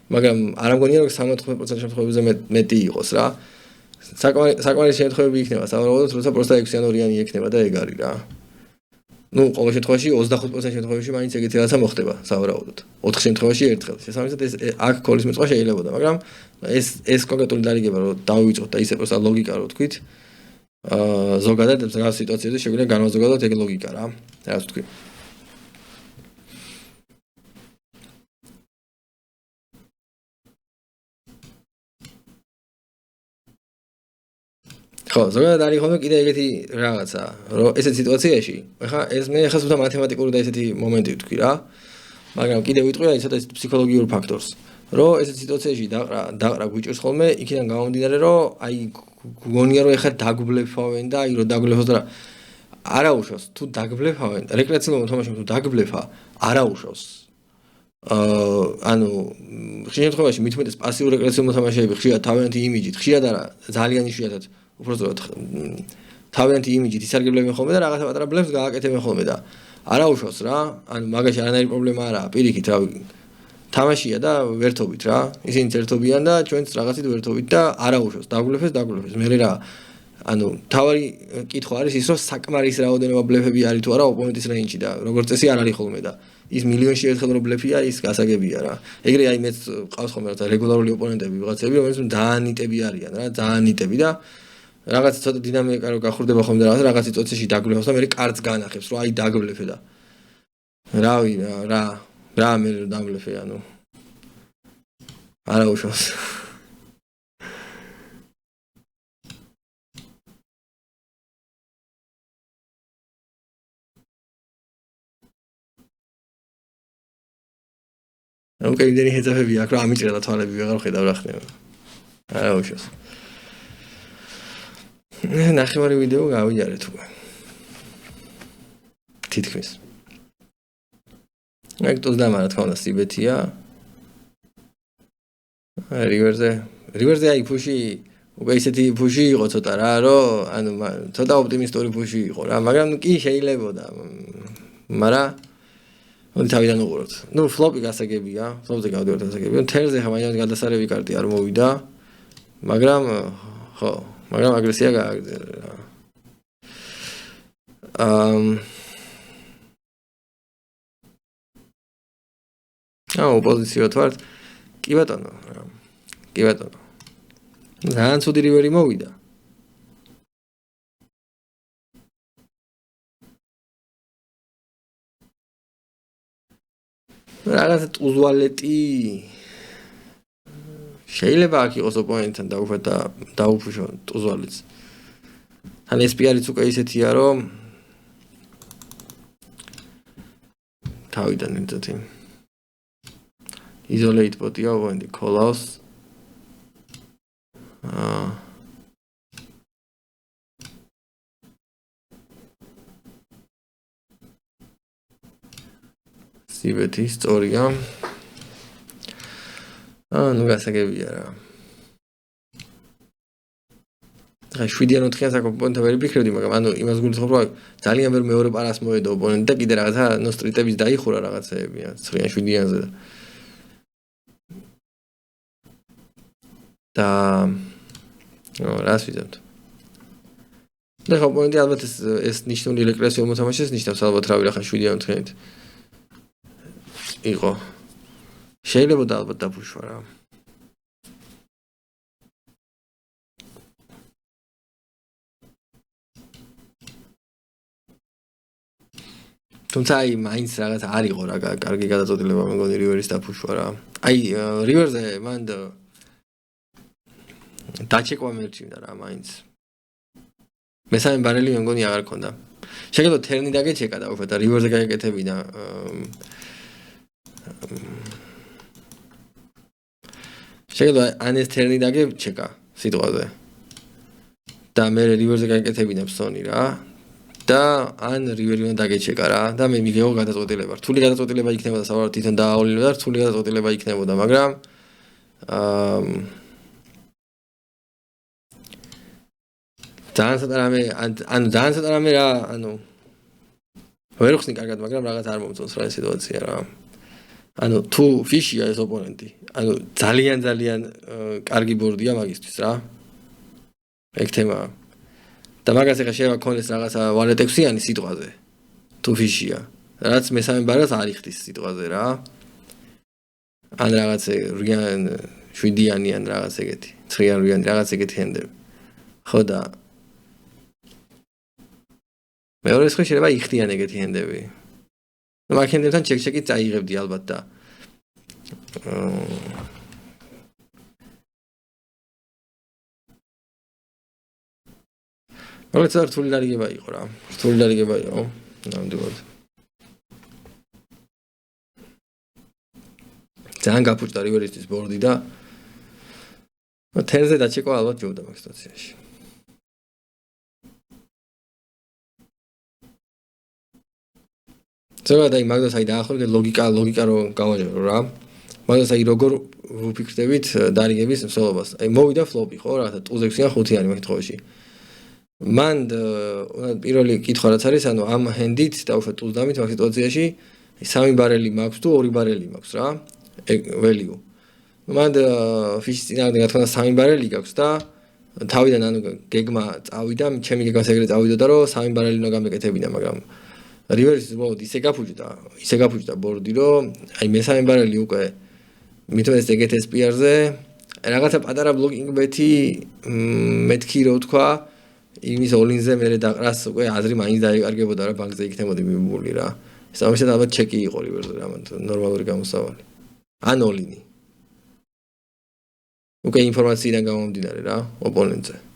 მაგრამ არ მგონია რომ 75% შემთხვევებზე მეტი იყოს რა. საკმარისი შემთხვევები იქნება, სავარაუდოდ, როცა პროსტა 6-იანორიანი იქნება და ეგ არის რა. ნუ ყოველ შემთხვევაში 25% შემთხვევებში მაინც ეგეთი რაღაცა მოხდება, სავარაუდოდ. 4 შემთხვევაში ერთხელ. შესაბამისად ეს აქ ქოლის მიწვა შეიძლებოდა, მაგრამ ეს კონკრეტული დარიგება რომ დავივიწყოთ და ისე პროსტა ლოგიკა რო თქვით, ზოგადად რაღაც სიტუაციებში შეგვიძლია განვაზოგადოთ ეგ ლოგიკა რა. რაც თქვი. ხო, ზოგადად არის ხოლმე კიდე ეგეთი რაღაცა, რომ ესეთ სიტუაციაში, ეხლა ეს მე ეხლა სულ მათემატიკური და ესეთი მომენტი ვთქვი რა, მაგრამ კიდე ვიტყვი აი ცოტა ფსიქოლოგიურ ფაქტორს, რომ ესეთ სიტუაციაში დაყრა გვიჭირს ხოლმე, იქიდან გამომდინარე, რომ აი გონია რომ ეხლა დაგბლეფავენ და აი რომ დაგბლეფოს და არაუშავს, თუ დაგბლეფავენ, რეკრეაციულ მოთამაშემ თუ დაგბლეფა, არაუშავს. ანუ ხშირ შემთხვევაში მithumetes პასიურ რეკრეაციულ მოთამაშეები ხშირად თავიანთი იმიჯით, ხშირად არა, ძალიან იშვიათად უბრალოდ თავიანთი იმიჯით ისარგებლებენ ხოლმე და რაღაცა პატარა ბლეფს გააკეთებენ ხოლმე და არაუშავს რა, ანუ მაგაში არანაირი პრობლემა არაა, პირიქით რა თამაშია და ვერთობით რა, ისინი ერთობიან და ჩვენც რაღაცით ვერთობით და არაუშავს, დაგბლეფეს, მე რა ანუ თავარი კითხვა არის ის რომ საკმარის რაოდენობა ბლეფები არის თუ არა ოპონენტის რეინჯში და როგორც წესი არ არის ხოლმე და ის მილიონში ერთხელ რო ბლეფია ის გასაგებია რა. ეგრე აი მეც ყავს ხოლმე რა რეგულარული ოპონენტები ვიღაცები რომელიც ძალიან ნიტები არიან რა, ძალიან ნიტები და რაღაც ცოტა დინამიკა რო გახურდება ხოლმე და რაღაც სიტუაციაში დაგბლეფოს და მე კარდს განახებს რომ აი დაგბლეფე და რავი რა მე დაგბლეფე ანუ არაუშავს Okay, then he has a heavy acrometer that all of you are უშავს. ნახევარი ვიდეო გავიარეთ უკვე. თითქმის. ეგ თვითონ რა თქმა უნდა სიბეთია. რივერზე აი ფუში უკვე ისეთი ფუში იყო ცოტა რა, რომ ანუ ცოტა ოპტიმისტური ფუში იყო რა, მაგრამ კი შეიძლებოდა. მაგრამ ოდი თავიდან უყუროთ. ნუ ფლოპი გასაგებია, ფლოპზე გავდივართ გასაგებია. თერზე ხა მაინც გადასარევი კარტი არ მოვიდა. მაგრამ ხო, მაგრამ აგრესია გააგრძელა. ოპოზიციოთ ვართ. კი ბატონო. კი ბატონო. ძალიან ცუდი რივერი მოვიდა. რაღაცა უზვალეტი შეიძლება აქ იყოს ოპონენტთან დაუფუშო უზვალეტს. თან ეს პიარიც უკვე ისეთია, რომ თავიდან იცოდი. Isolate botია ოპონენტი call-outs. სიბეთი სწორია. ნუ გასაგებია რა. ხა 7-4-იან საკომპონენტად ვერ ვფიქრებდი, მაგრამ ანუ იმას გულისხმობ, რომ ძალიან ვერ მეორე პარას მოედო ოპონენტი და კიდე რაღაცა ნოსტრიტების დაიხურა რაღაცეები, 9-7-იანზე. და რას ვიზამთ? და ხო ოპონენტი ალბათ ეს ნიშნული რეკრესიულ მოთამაშეს ნიშნავს ალბათ რავი რა ხა 7-4-იანით. იყო. შეიძლება და ალბათ დაფუშვა რა. თუმცა აი მაინც რაღაც არ იყო რა კარგი გადაწყვეტილება მეგონი რივერის დაფუშვა რა. აი რივერზე მან დაჩეკვა მერჩინდა რა მაინც. მესამე ბარელი მეგონი აღარ ქონდა. შეგეძლო თერნი დაგეჩეკა და უფრო და რივერზე გაეკეთებინა შეგეძლო ან ეს თერნი დაგეჩეკა სიტყვაზე და მე რივერზე გაეკეთებინა ფსონი რა და ან რივერი უნდა დაგეჩეკა რა და მე მიგეო გადაწყვეტილება. რთული გადაწყვეტილება იქნებოდა სავარაუდოდ თვითონ დააავლინებდა, რთული გადაწყვეტილება იქნებოდა, მაგრამ ძალიან ცოტა რამე ძალიან ცოტა რამე რა, ვერ ხსნი კარგად, მაგრამ რაღაც არ მომწონს რა ეს სიტუაცია რა. თუ ფიშია ეს ოპონენტი, ძალიან კარგი ბორდია მაგისთვის რა. ეგ თემაა. და მაგას ახლა შეიძლება ქონდეს რაღაცა ვალეტ 6-იანი სიტყვაზე. თუ ფიშია, რაც მესამე ბარას არ იხდის სიტყვაზე რა. ან რაღაც 7-იანი ან რაღაც ეგეთი, 9-იანი რაღაც ეგეთი ჰენდები. ხო და მეორე სხვა შეიძლება იხდიან ეგეთი ჰენდები. მაგ ჰენდებთან ჩეკ-ჩეკით წაიღებდი ალბათ და რაღაცა რთული დარიგება იყო რა. რთული დარიგება იყო. ნამდვილად. ძალიან გაფუჭდა რივერისთვის ბორდი და თერზე დაჩეკვა ალბათ ჯობდა მაგ სიტუაციაში. ზოგადად აი მაგას აი დაახლოებით ლოგიკა რო გავაჟერო რა. მაგას აი როგორ ვფიქრდებით დარიგების მსვლელობას. აი მოვიდა ფლოპი ხო რა, ტუზ 6-იან 5-იანი მაგ კითხვაში. მან პირველი კითხვა რაც არის, ამ ჰენდით დაუშვათ ტუზ დამით მაგ სიტუაციაში 3 ბარელი მაქვს თუ 2 ბარელი მაქვს რა. value. მან ფიშის წინააღმდეგ რა თქმა უნდა 3 ბარელი გაქვს და თავიდან გეგმა წავიდა, ჩემი გეგმას ეგრე წავიდოდა რომ 3 ბარელი უნდა გამეკეთებინა, მაგრამ რივერის მოდ ისე გაფუჭდა ბორდი რომ აი მესამე ბარელი უკვე მithumes ეგეთეს პიარზე რაღაცა პატარა ბლოკინგ ბეთი მეთქი რო თქვა იმის ოლინზე მე დაყრას უკვე აზრი მაინც დაიკარგებოდა რა ბანკზე იქნებოდი მიმული რა ეს ამისად ალბათ ჩეკი იყო რივერზე რა ნორმალური გამოსავალი ან ოლინი უკვე ინფორმაციიდან გამომდინარე რა ოპონენტზე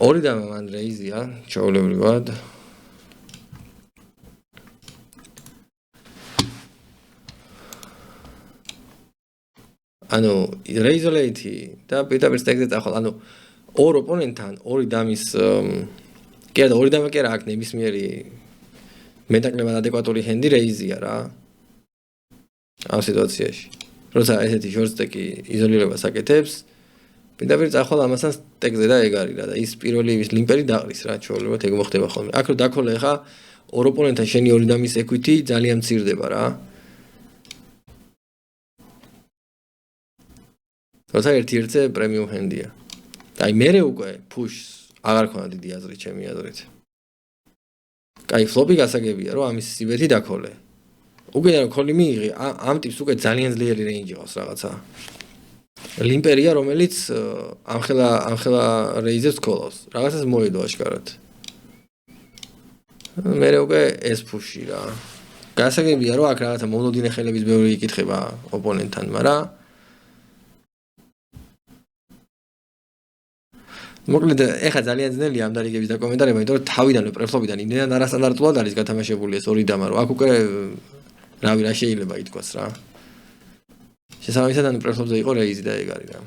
ორი და მან რეიზია ჩაოლებრივად ანუ რეიზოლეითი და პირდაპირ სტეკზე წახვალ ანუ ორ ოპონენტთან ორი დამის კი არა ორი დამი კი არა აქ ნებისმიერი მეტაკლებად ადეკვატური ჰენდი რეიზია რა ამ სიტუაციაში როცა ესეთი შორტ სტეკი იზოლირებას აკეთებს პირდაპირ წახვალ ამასთან სტეკზე და ეგ არის რა და ის პირველი ის ლიმპერი დაყრის რა ჩვეულებრივად ეგ მოხდება ხოლმე აქ რო დაქოლა ხა ორ ოპონენტთან შენი ორი დამის equity ძალიან მცირდება რა როცა ერთ-ერთზე პრემიუმ ჰენდია და აი მე უკვე ფუშს აღარ ქონა დიდი აზრი ჩემი აზრით კაი ფლოპი გასაგებია რომ ამის სიბეთი დაქოლე უკვე რა ქოლი მიიღე ამ ტიპს უკვე ძალიან ძლიერი რეინჯი ყავს რაღაცა ლიმპერია რომელიც ამხელა რეიზებს ქოლავს რაღაცას მოედო აშკარად მე უკვე ეს ფუში რა გასაგებია რომ აქ რაღაცა მონოდინე ხელების ბევრი იკითხება ოპონენტთან მაგრამ მოკლედ ეხა ძალიან ძნელია ამ დარიგების დაკომენტარება იმიტომ რომ თავიდან პრეფლოპიდან იმდენად არასტანდარტულად არის გათამაშებული ეს ორი დამა რომ აქ უკვე რავი რა შეიძლება ითქვას რა შესაბამისად ან პრეფლოპზე იყო რეიზი და ეგ არის რა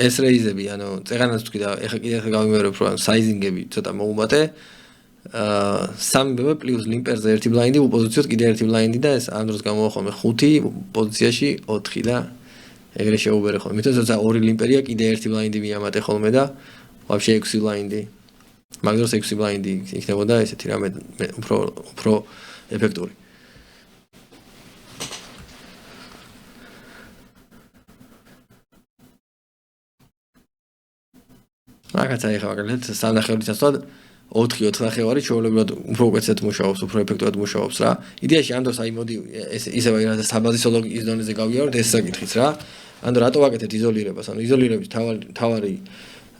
ეს რეიზები ანუ წეღანაც თქვი და ეხა კიდე გავიმეორებ რომ საიზინგები ცოტა მოუმატე სამი ბებე პლუს ლიმპერზე ერთი ბლაინდი უპოზიციოთ კიდე ერთი ბლაინდი და ეს ამ დროს გამოვახომე 5 პოზიციაში 4 და ეგრე შეუბერე ხოლმე. მithom როცა ორი ლიმპერია კიდე ერთი ბლაინდი მიამატე ხოლმე და ვაფშე 6 ბლაინდი. მაგ დროს 6 ბლაინდი იქნებოდა ესეთი რამე უფრო ეფექტური. მაგაც აი ხა მაგალითად 3 ნახევრით ასვად 4 ნახევარი ჩვეულებრივად უფრო უკეთესად მუშაობს, უფრო ეფექტურად მუშაობს რა. იდეაში ამ დროს აი მოდი ისევ აი რა საბაზისო ლოგიკის დონეზე გავიაროთ ეს საკითხიც რა. ანუ რატო ვაკეთებთ იზოლირებას? ანუ იზოლირების თავარი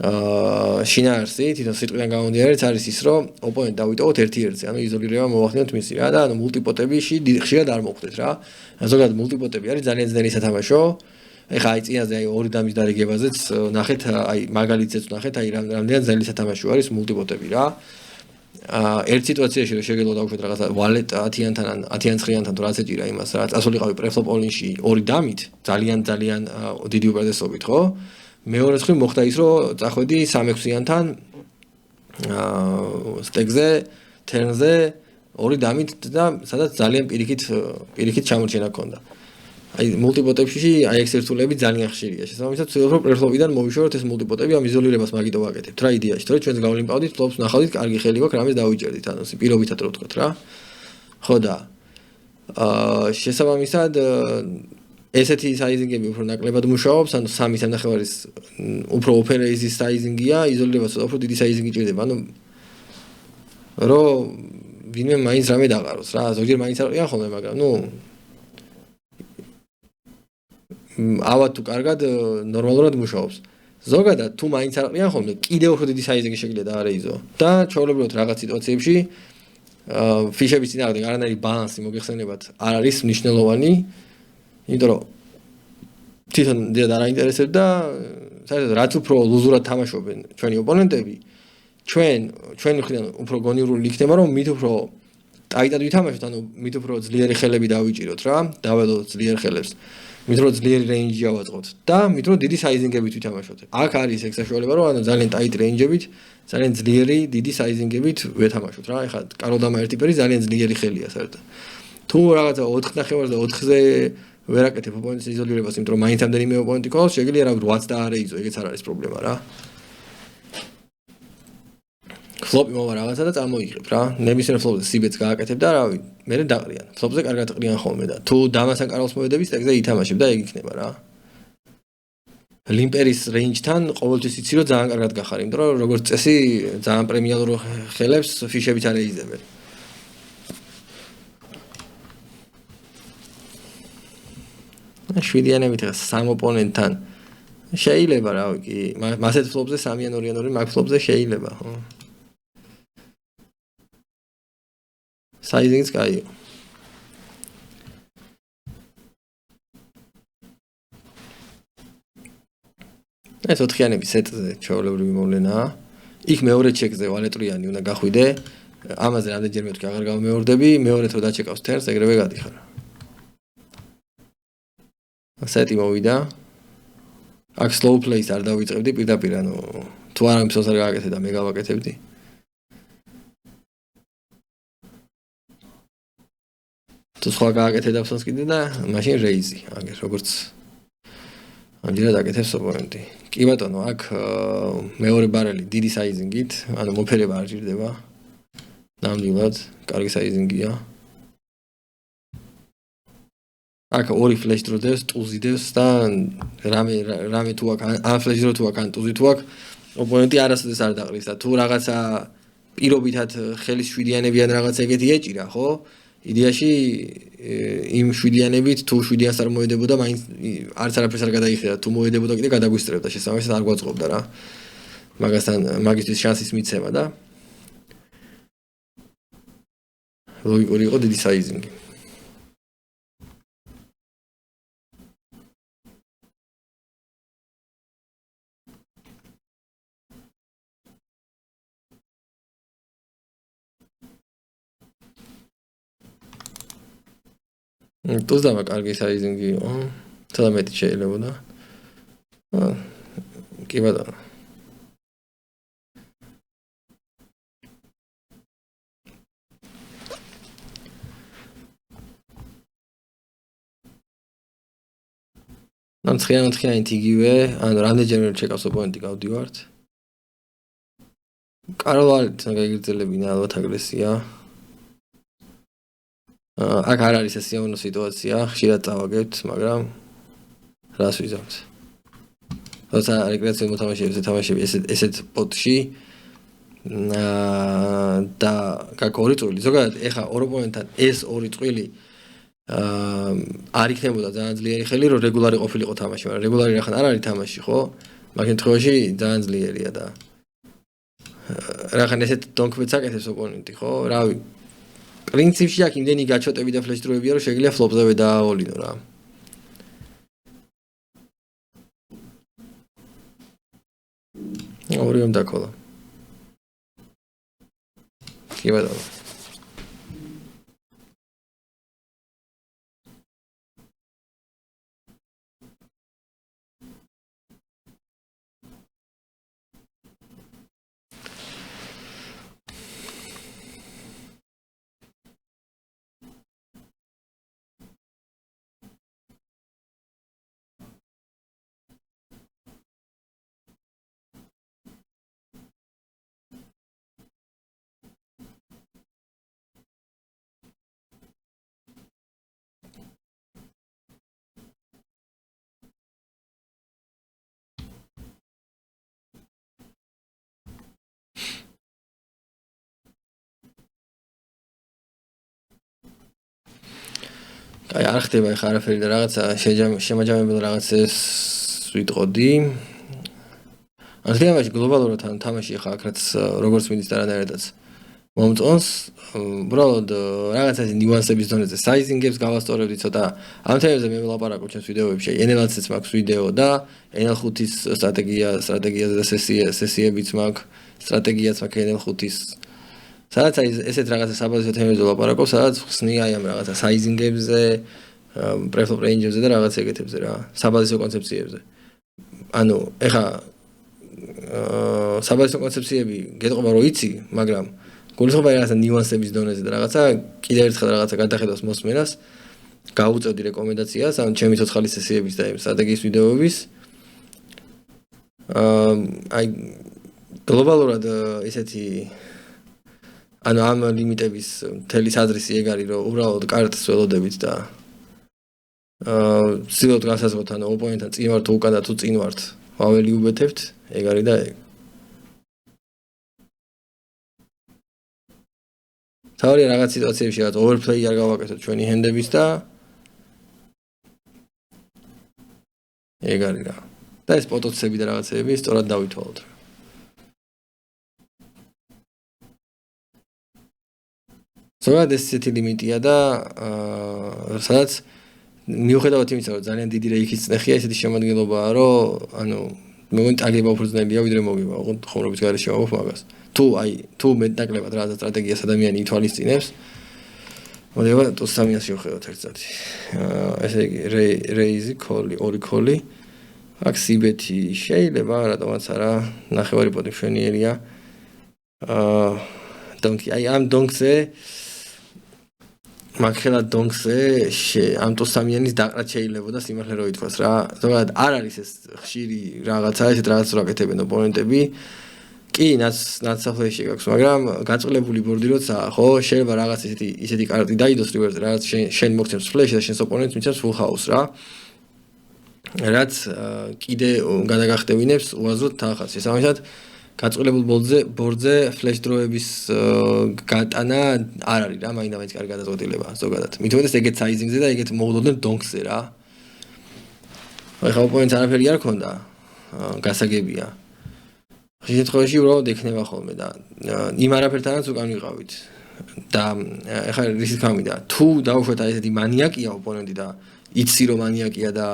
შინაარსი თვითონ სიტყვიდან გამომდინარე არის ის, რომ ოპონენტ დავიტოვოთ 1-1-ზე, ანუ იზოლირება მოვახდინოთ მისი რა და ანუ მულტიპოტებში ხშირად არ მოხდეთ რა. ზოგადად მულტიპოტები არის ძალიან ძნელი სათამაშო. ეხლა აი წინაზე აი ორი დამის დარიგებაზეც ნახეთ, აი მაგალითზეც ნახეთ, აი რამდენად ძნელი სათამაშო არის მულტიპოტები რა. ერთ სიტუაციაში რომ შეგეძლო დავუშვათ რაღაცა ვალეტ 10-იან ან 10-იან 9-იან თუ რაც ეჭირა იმას რა წასულიყავი პრეფლოპ all-in-ში ორი დამით ძალიან დიდი უპირატესობით ხო მეორე მხრივ მოხდა ის რომ წახვედი 3-6-იანთან სტეკზე თერნზე ორი დამით და სადაც ძალიან პირიქით ჩამორჩენა ჰქონდა აი მულტიპოტებში აი ეს ერთულები ძალიან ხშირია შესაბამისად ვცდილობ რომ პრეფლოპიდან მოვიშოროთ ეს მულტიპოტები ამ იზოლირებას მაგიტო ვაკეთებთ რა იდეაში თორე ჩვენს გავლენ პავდით ფლოპს ნახავდით კარგი ხელი გვაქვს რამეს დავიჭერდით ანუ პირობითად რო ვთქვათ რა ხო და შესაბამისად ესეთი საიზინგები უფრო ნაკლებად მუშაობს ანუ 3.5-ის უფრო ოფერეიზის საიზინგია იზოლირებას უფრო დიდი საიზინგი ჭირდება ანუ რომ ვინმე მაინც რამე დაყაროს რა ზოგჯერ მაინც არ ყია ხოლმე მაგრამ ნუ ავად თუ კარგად ნორმალურად მუშაობს. ზოგადად თუ მაინც არ ყრიან ხოლმე კიდევ უფრო დიდი საიზინგი შეგიძლია დაარეიზო და ჩვეულებრივად რაღაც სიტუაციებში ფიშების წინააღმდეგ არანაირი ბალანსი მოგეხსენებათ არ არის მნიშვნელოვანი იმიტომ რომ თვითონ დიად არ აინტერესებს და საერთოდ რაც უფრო ლუზურად თამაშობენ ჩვენი ოპონენტები ჩვენი მხრიდან უფრო გონივრული იქნება რომ მით უფრო ტაიტად ვითამაშოთ ანუ მით უფრო ძლიერი ხელები დავიჭიროთ რა დაველოთ ძლიერ ხელებს მით რო ძლიერი რეინჯი ავაწყოთ და მით რო დიდი საიზინგებით ვითამაშოთ. აქ არის ეგ საშუალება რომ ანუ ძალიან ტაიტ რეინჯებით, ძალიან ძლიერი დიდი საიზინგებით ვეთამაშოთ რა. ეხლა კაროდამა ერთი პერი ძალიან ძლიერი ხელია საერთოდ. თუ რაღაცა 4 ნახევარს და 4-ზე ვერაკეთებ ოპონენტის იზოლირებას, იმიტომ რომ მაინც ამდენიმე ოპონენტი ყავს, შეგიძლია რა 8 და არეიზო, ეგეც არ არის პრობლემა რა. ფლოპი მოვა რაღაცა და წამოიღებ რა. ნებისმიერ ფლოპზე სიბეთს გააკეთებ და რავი, მერე დაყრიან. ფლოპზე კარგად ყრიან ხოლმე და თუ დამასან კარალს მოვედები, სტეკზე ითამაშებ და ეგ იქნება რა. ლიმპერის რეინჯთან ყოველთვის იცი რომ ძალიან კარგად გახარ, იმიტომ რომ როგორც წესი ძალიან პრემიალურ ხელებს ფიშებით არ ეიზებენ. შვიდიანებით ხა სამ ოპონენტთან შეიძლება რავი კი, მასეთ ფლოპზე 3-იან 2-იან 2 მაგ ფლოპზე შეიძლება, ხო? საიზინგიც კაია. ეს 4-იანების სეტზე ჩვეულებრივი მოვლენაა. იქ მეორე ჩეკზე ვალეტრიანი უნდა გახვიდე. ამაზე რამდენჯერმე თქვი აღარ გამეორდები, მეორედ რო დაჩეკავს თერს, ეგრევე გადიხარ. სეტი მოვიდა. აქ slow plays არ დავიწყებდი პირდაპირ, ანუ თუ არ ამისოს არ გააკეთე და მე გავაკეთებდი. თუ სხვა გააკეთე დავსოს კიდე და მაშინ რეიზი, აგერ როგორც ამჯერად აკეთებს ოპონენტი. კი ბატონო, აქ მეორე ბარელი დიდი საიზინგით, ანუ მოფერება არ ჭირდება. ნამდვილად, კარგი საიზინგია. აქ ორი ფლეშ დრო დევს, ტუზი დევს და რამე თუ აქ ან ფლეშ დრო თუ აქ ან ტუზი თუ აქ ოპონენტი არასოდეს არ დაყრის და თუ რაღაცა პირობითად ხელის შვიდიანები ან რაღაცა ეგეთი ეჭირა, ხო? იდეაში იმ შვიდიანებით თუ შვიდიანს არ მოედებოდა, მაინც არც არაფერს არ გადაიხედა, თუ მოედებოდა კიდე გადაგვისწრებდა, შესაბამისად არ გვაწყობდა რა. მაგასთან მაგისთვის შანსის მიცემა და ლოგიკური იყო დიდი საიზინგი. თუზამა კარგი საიზინგი იყო. თადა მეტი შეიძლებოდა. კი ბატონო. ნამცხიან იგივე, ანუ რამდენჯერმე ჩეკავს ოპონენტი გავდივართ. კარლვალით გაგიგრძელებინა ალბათ აგრესია. აქ არ არის ეს სიამოვნო სიტუაცია, ხშირად წავაგებთ, მაგრამ რას ვიზამთ. როცა რეკრეაციულ მოთამაშეებზე თამაშები ესეთ პოტში და გაკ ორი წვილი. ზოგადად ეხა ორ ოპონენტთან ეს ორი წვილი არ იქნებოდა ძალიან ძლიერი ხელი, რომ რეგულარი ყოფილიყო თამაში, მაგრამ რეგულარი რახან არ არის თამაში, ხო? მაგ შემთხვევაში ძალიან ძლიერია და რახან ესეთ დონკმეც აკეთებს ოპონენტი, ხო? რავი. პრინციპში აქ იმდენი გაჩოტები და ფლეშდროებია, რომ შეიძლება ფლოპზევე დააოლინო რა. ორივემ დაკოლა. კი ბატონო. აი არ ხდება ეხა არაფერი და რაღაცა შემაჯამებელ რაღაცას ვიტყოდი. ასლიანაში გლობალურად ან თამაში ეხა აქ რაც როგორც მიდის და რანაირადაც მომწონს, უბრალოდ რაღაცა ნიუანსების დონეზე საიზინგებს გავასწორებდი ცოტა. ამ თემებზე მე ვლაპარაკობ ჩემს ვიდეოებში, NL-აცაც მაქვს ვიდეო და NL5-ის სტრატეგიაზე და სესიებიც მაქვს, სტრატეგიაც მაქვს NL5-ის. სადაც აი ესეთ რაღაცა საბაზისო თემებზე ვლაპარაკობ, სადაც ხსნი აი ამ რაღაცა საიზინგებზე, პრეფლოპ რეინჯებზე და რაღაც ეგეთებზე რა, საბაზისო კონცეფციებზე. ანუ ეხა საბაზისო კონცეფციები გეტყობა რომ იცი, მაგრამ გულისხმობა რაღაცა ნიუანსების დონეზე და რაღაცა კიდევ ერთხელ რაღაცა გადახედავს მოსმენას, გავუწევდი რეკომენდაციას, ანუ ჩემი ცოცხალი სესიების და იმ სტრატეგიის ვიდეოების. აი გლობალურად ესეთი ანუ ამ ლიმიტების მთელი საზრისი ეგ არის, რომ უბრალოდ კარტს ველოდებით და ცდილობთ განსაზღვროთ, ანუ ოპონენტთან წინ ვართ თუ უკან და თუ წინ ვართ, ვაველი უბეთებთ, ეგ არის და ეგ. თავი რაღაც სიტუაციებში რაღაც overplay არ გავაკეთოთ ჩვენი ჰენდების და ეგ არის რა. და ეს პოტოცები და რაღაცები სწორად დავითვალოთ. ზოგადად ეს ისეთი ლიმიტია და სადაც მიუხედავად იმისა, რომ ძალიან დიდი რეიქის წნეხია, ესეთი შემადგენლობაა, რომ ანუ მეგონი ტაგება უფრო ძნელია, ვიდრე მოგება, ოღონდ ხომრობის გარეშე ვამბობ მაგას. თუ მეტნაკლებად რაღაცა სტრატეგიას ადამიანი ითვალისწინებს, მოდება ტოსამიას შევხედოთ ერთ წუთი. ესე იგი რეიზი, კოლი, ორი კოლი. აქ სიბეთი შეიძლება, რატომაც არა, ნახევარი პოტი მშვენიერია. დონკი, აი ამ დონკზე მაგხელა დონკზე ამ ტოსამიანის დაყრა შეიძლებოდა სიმართლე რო ითქვას რა. ზოგადად არ არის ეს ხშირი რაღაცა, ესეთ რაღაცას რო აკეთებენ ოპონენტები. კი, ნაცსახლეში გაქვს, მაგრამ გაწოლებული ბორდი როცა, ხო, შეიძლება რაღაც ისეთი კარტი დაიდოს რივერზე, რაღაც შენ მოგცემს ფლეში და შენს ოპონენტს მიცემს full house რა. რაც კიდე გადაგახტევინებს უაზროდ თანხას. შესაბამისად, გაწოლებულ ბორდზე ფლეშ დროების გატანა არ არის რა, მაინც კარგი გადაწყვეტილება ზოგადად. მით უმეტეს ეგეთ საიზინგზე და ეგეთ მოულოდნელ დონკზე რა. ახლა ოპონენტს არაფერი არ ქონდა, გასაგებია. ხშირ შემთხვევაში უბრალოდ ექნება ხოლმე და იმ არაფერთანაც უკან ვიყავით. და ახლა რისიც გამიდა, თუ დაუშვათ აი ესეთი მანიაკია ოპონენტი და იცი რომ მანიაკია და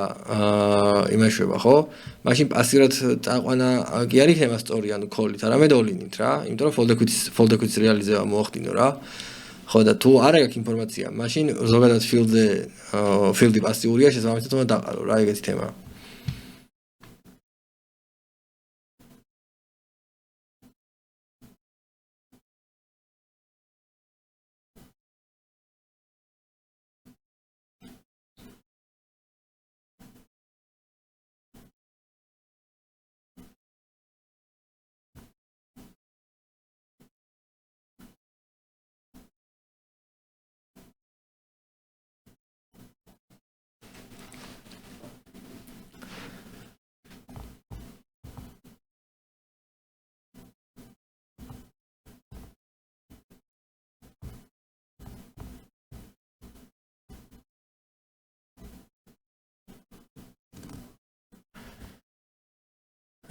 იმაშვება, ხო? მაშინ პასიურად წაყვანა კი არ იქნება სწორი, ანუ კოლით, არამედ ოლინით რა, იმიტომ რომ ფოლდეკვიც რეალიზება მოახდინო რა. ხო და თუ არ აქვს ინფორმაცია, მაშინ ზოგადად ფილდი პასიურია, შესაბამისად უნდა დაყარო რა, ეგეთი თემაა.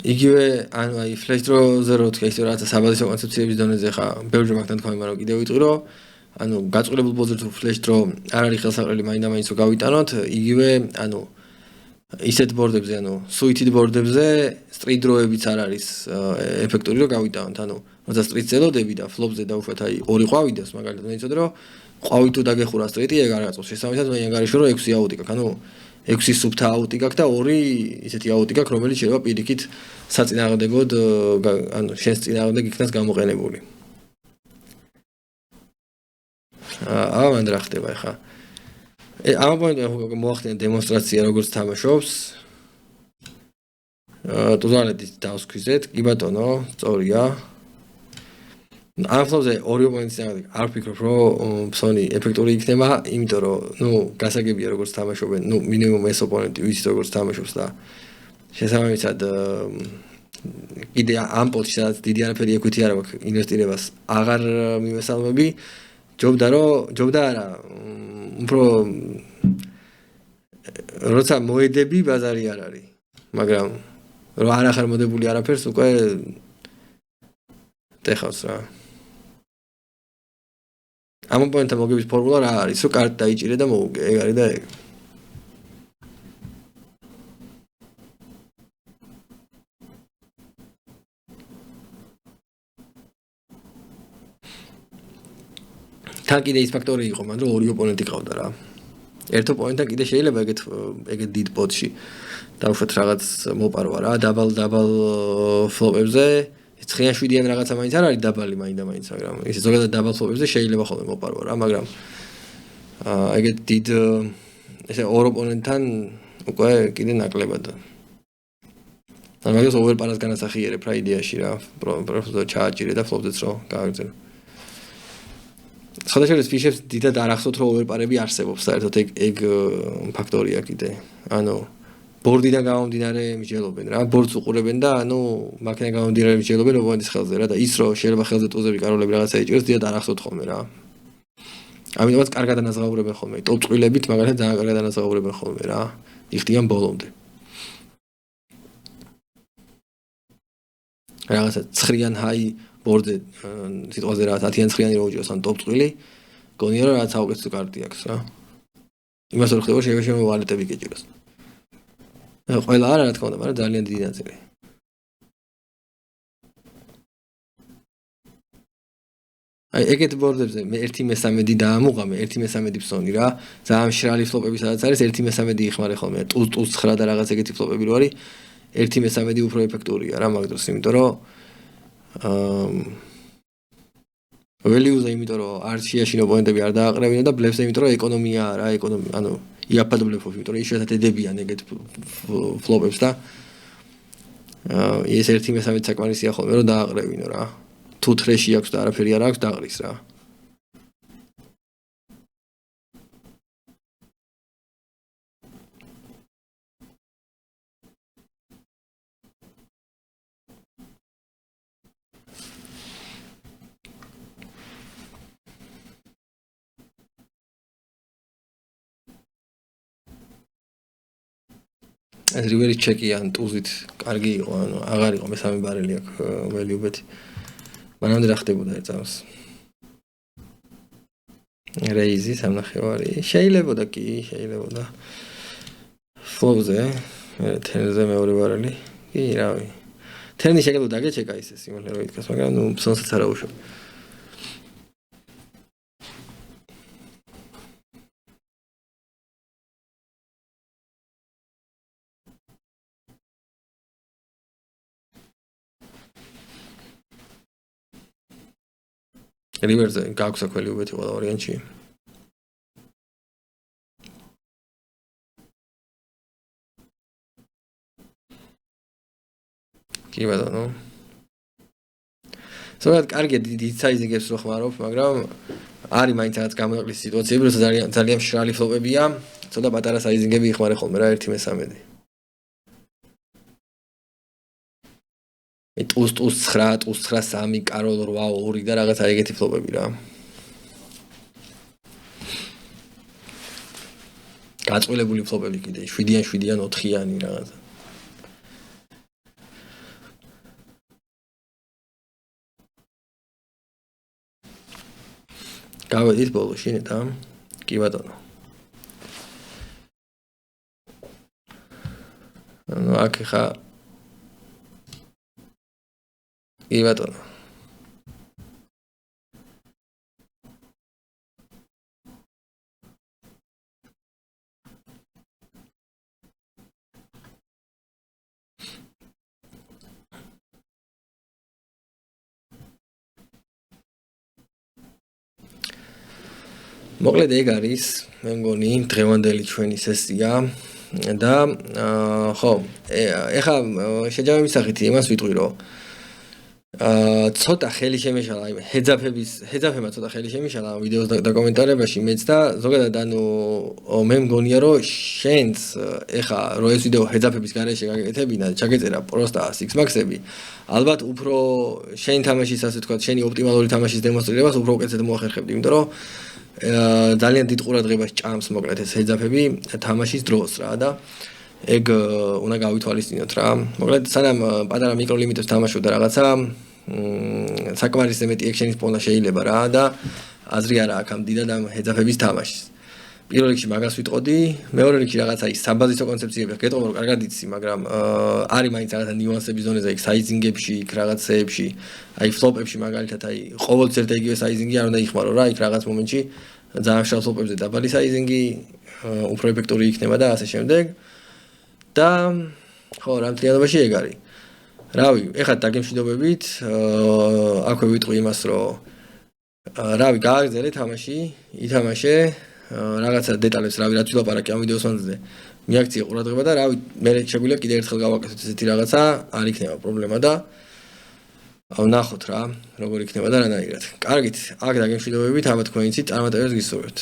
იგივე ანუ აი flash draw-ზე რო თქვი ისე რაღაცა საბაზისო კონცეფციების დონეზე ხა ბევრი მაგთან თქვა მაგრამ კიდევ ვიტყვი რომ ანუ გაწყვეტილებულ ბოლოზე თუ flash draw არ არის ხელსაყრელი მაინდა-მაინც რო გავიტანოთ იგივე ანუ ისეთ ბორდებზე ანუ suited ბორდებზე street draw-ებიც არ არის ეფექტური რომ გავიტანოთ ანუ როცა street-ს ელოდები და flop-ზე დავუშვათ აი ორი ყვავი დევს მაგალითად მე იცოდე რომ ყვავი თუ დაგეხურა street-ი ეგ არ გაწევს შესაბამისად მე ანგარიშო რომ 6 აუტი გაქვს ანუ 6 სუფთა აუტი გაქვს და 2 ისეთი აუტი გაქვს რომელიც შეიძლება პირიქით საწინააღმდეგოდ ანუ შენს წინააღმდეგ იქნას გამოყენებული მან რა ხდება ახლა ამ მომენტში მოახდინა დემონსტრაცია როგორც თამაშობს ტუზალედით დავსქვიზეთ კი ბატონო სწორია ამ ფლობზე ორი ოპონენტის წინააღმდეგ არ ვფიქრობ რომ ფსონი ეფექტური იქნება იმიტომ რომ ნუ გასაგებია როგორც თამაშობენ ნუ მინიმუმ ეს ოპონენტი ვიცით როგორც თამაშობს და შესაბამისად კიდე ამ პოტში სადაც დიდი არაფერი ეკვითი არ აქვს ინვესტირებას აღარ მივესალმები ჯობდა არა უფრო როცა მოედები ბაზარი არ არის მაგრამ რო არ ახარ მოდებული არაფერს უკვე ტეხავს რა ამ პოინტთან მოგების ფორმულა რა არის რომ კარტი დაიჭირე და მოუგე ეგ არის და ეგ თან კიდე ის ფაქტორი იყო მან რომ ორი ოპონენტი ყავდა რა ერთ ოპონენტთან კიდე შეიძლება ეგეთ დიდ პოტში დავუშვათ რაღაც მოპარვა რა დაბალ ფლოპებზე 9-7-იან რაღაცა მაინც არ არის დაბალი მაინდა-მაინც მაგრამ ისე ზოგადად დაბალ ფლოპებზე შეიძლება ხოლმე მოპარვა რა მაგრამ ეგეთ დიდ ესე ორ ოპონენტთან უკვე კიდე ნაკლებად ან მაგას ოვერპარას განასახიერებ რა იდეაში რა პროფესორ ჩააჭირე და ფლოპზეც რო გააგრძელო სხვადასხვა ფიშებს დიდად არ ახსოვთ რომ ოვერპარები არსებობს საერთოდ ეგ ფაქტორია კიდე ანუ ბორდიდან გამომდინარე მსჯელობენ რა ბორდს უყურებენ და ანუ მაქედან გამომდინარე მსჯელობენ ოპონენტის ხელზე რა და ის რომ შეიძლება ხელზე ტუზები კაროლები რაღაცა ეჭიროს დიდად არ ახსოვთ ხოლმე რა ამიტომაც კარგად ანაზღაურებენ ხოლმე ტოპ წვილებით მაგალითად ძალიან კარგად ანაზღაურებენ ხოლმე რა იხდიან ბოლომდე რაღაცა 9-იან ჰაი ბორდზე სიტყვაზე რა 10-იან 9-იანი რო უჭიროს ან ტოპ წვილი გონია რომ რაღაც საუკეთესო კარტი აქვს რა იმას რო ხდება შეიძლება ვალეტები გეჭიროს ყველა არა რა თქმა უნდა მაგრამ ძალიან დიდი ნაწილი აი ეგეთ ბორდებზე მე 1/13 დაამუღამე 1/13 ფსონი რა ძალიან მშრალი ფლოპები სადაც არის 1/13 იხმარე ხოლმე ტუზ 9 და რაღაც ეგეთი ფლოპები რო არის 1/13 უფრო ეფექტურია რა მაგ დროს იმიტომ რომ ველიუზე იმიტომ რომ არ შეაშინო ოპონენტები არ დააყრევინო და ბლეფზე იმიტომ რომ ეკონომიაა რა ეკონომია ანუ იაფად ბლეფობ იმიტომ რომ იშვიათად ედებიან ეგეთ ფლოპებს და ეს 1/13 საკმარისია ხოლმე რომ დააყრევინო რა თუ თრეში აქვს და არაფერი არ აქვს დაყრის რა ეს რივერი ჩეკი ან ტუზით კარგი იყო ანუ აღარ იყო მესამე ბარელი აქ ველიუბეთი მანამდე რა ხდებოდა ერთ წამს რეიზი სამნახევარი შეიძლებოდა კი შეიძლებოდა ფლოუზე თერზე მეორე ბარელი კი რავი თერნი შეიძლება დაგეჩეკა ისე სიმართლე რომ ითქოს მაგრამ ნუ ფსონსაც არ აუშვებ რივერზე გაქვს აქველი უბეთი ყველა ვარიანტში კი ბატონო ზოგადად კარგია დიდი საიზინგებს რო ხმარობ მაგრამ არის მაინც რაღაც გამოიყლის სიტუაციები როცა ძალიან მშრალი ფლოპებია ცოტა პატარა საიზინგები იხმარე ხოლმე რა 1/13 ტუზ 9 ტუზ 3 კაროლ 8 2 და რაღაცა ეგეთი ფლოპები რა გაწყვილებული ფლოპები კიდე 7-იან 4-იან 4-იანი რაღაცა გავედით ბოლოში ნეტა. კი ბატონო. ну აქ ხა კი ბატონო მოკლედ ეგ არის მე მგონი დღევანდელი ჩვენი სესია და ხო ეხა შეჯამების მისახით იმას ვიტყვი რომ ცოტა ხელი შემეშალა აი ჰეძაფებმა ცოტა ხელი შემეშალა ვიდეოს და კომენტარებში მეც და ზოგადად ანუ მე მგონია რომ შენს ეხა რო ეს ვიდეო ჰეძაფების გარეშე გაკეთებინა ჩაგეწერა პროსტა Sixmax-ები ალბათ უფრო შენ თამაშის ასე თქვა შენი ოპტიმალური თამაშის დემონსტრირებას უფრო უკეთესად მოახერხებდი იმიტომ რომ ძალიან დიდ ყურადღებას ჭამს მოკლედ ეს ჰეძაფები თამაშის დროს რა და ეგ უნდა გავითვალისწინოთ რა მოკლედ სანამ პატარა მიკროლიმიტებს თამაშობდა რაღაცა საკმარისზე მეტი ექშენის პოვნა შეიძლება რა და აზრი არა აქვს ამ დიდად ამ ჰეძაფების თამაშის პირველ რიგში მაგას ვიტყოდი მეორე რიგში რაღაცა ის საბაზისო კონცეფციები გეტყობა რომ კარგად იცი მაგრამ არის მაინც რაღაცა ნიუანსების ზონეზე იქ საიზინგებში იქ რაღაცეებში აი ფლოპებში მაგალითად აი ყოველთვის ერთ და იგივე საიზინგი არ უნდა იხმარო რა იქ რაღაც მომენტში ძალიან შავ ფლოპებზე დაბალი საიზინგი უფრო ეფექტური იქნება და ასე შემდეგ და ხო რა მთლიანობაში ეგ არის რავი ეხლა დაგემშვიდობებით აქვე ვიტყვი იმას რომ რავი გააგრძელე თამაში ითამაშე რაღაცა დეტალებს რავი რაც ვილაპარაკე ამ ვიდეოს მანძილზე მიაქცია ყურადღება და რავი მე შეგვიძლია კიდე ერთხელ გავაკეთოთ ესეთი რაღაცა არ იქნება პრობლემა და ნახოთ რა როგორ იქნება და რანაირად კარგით აქ დაგემშვიდობებით აბა თქვენ იცით წარმატებებს გისურვებთ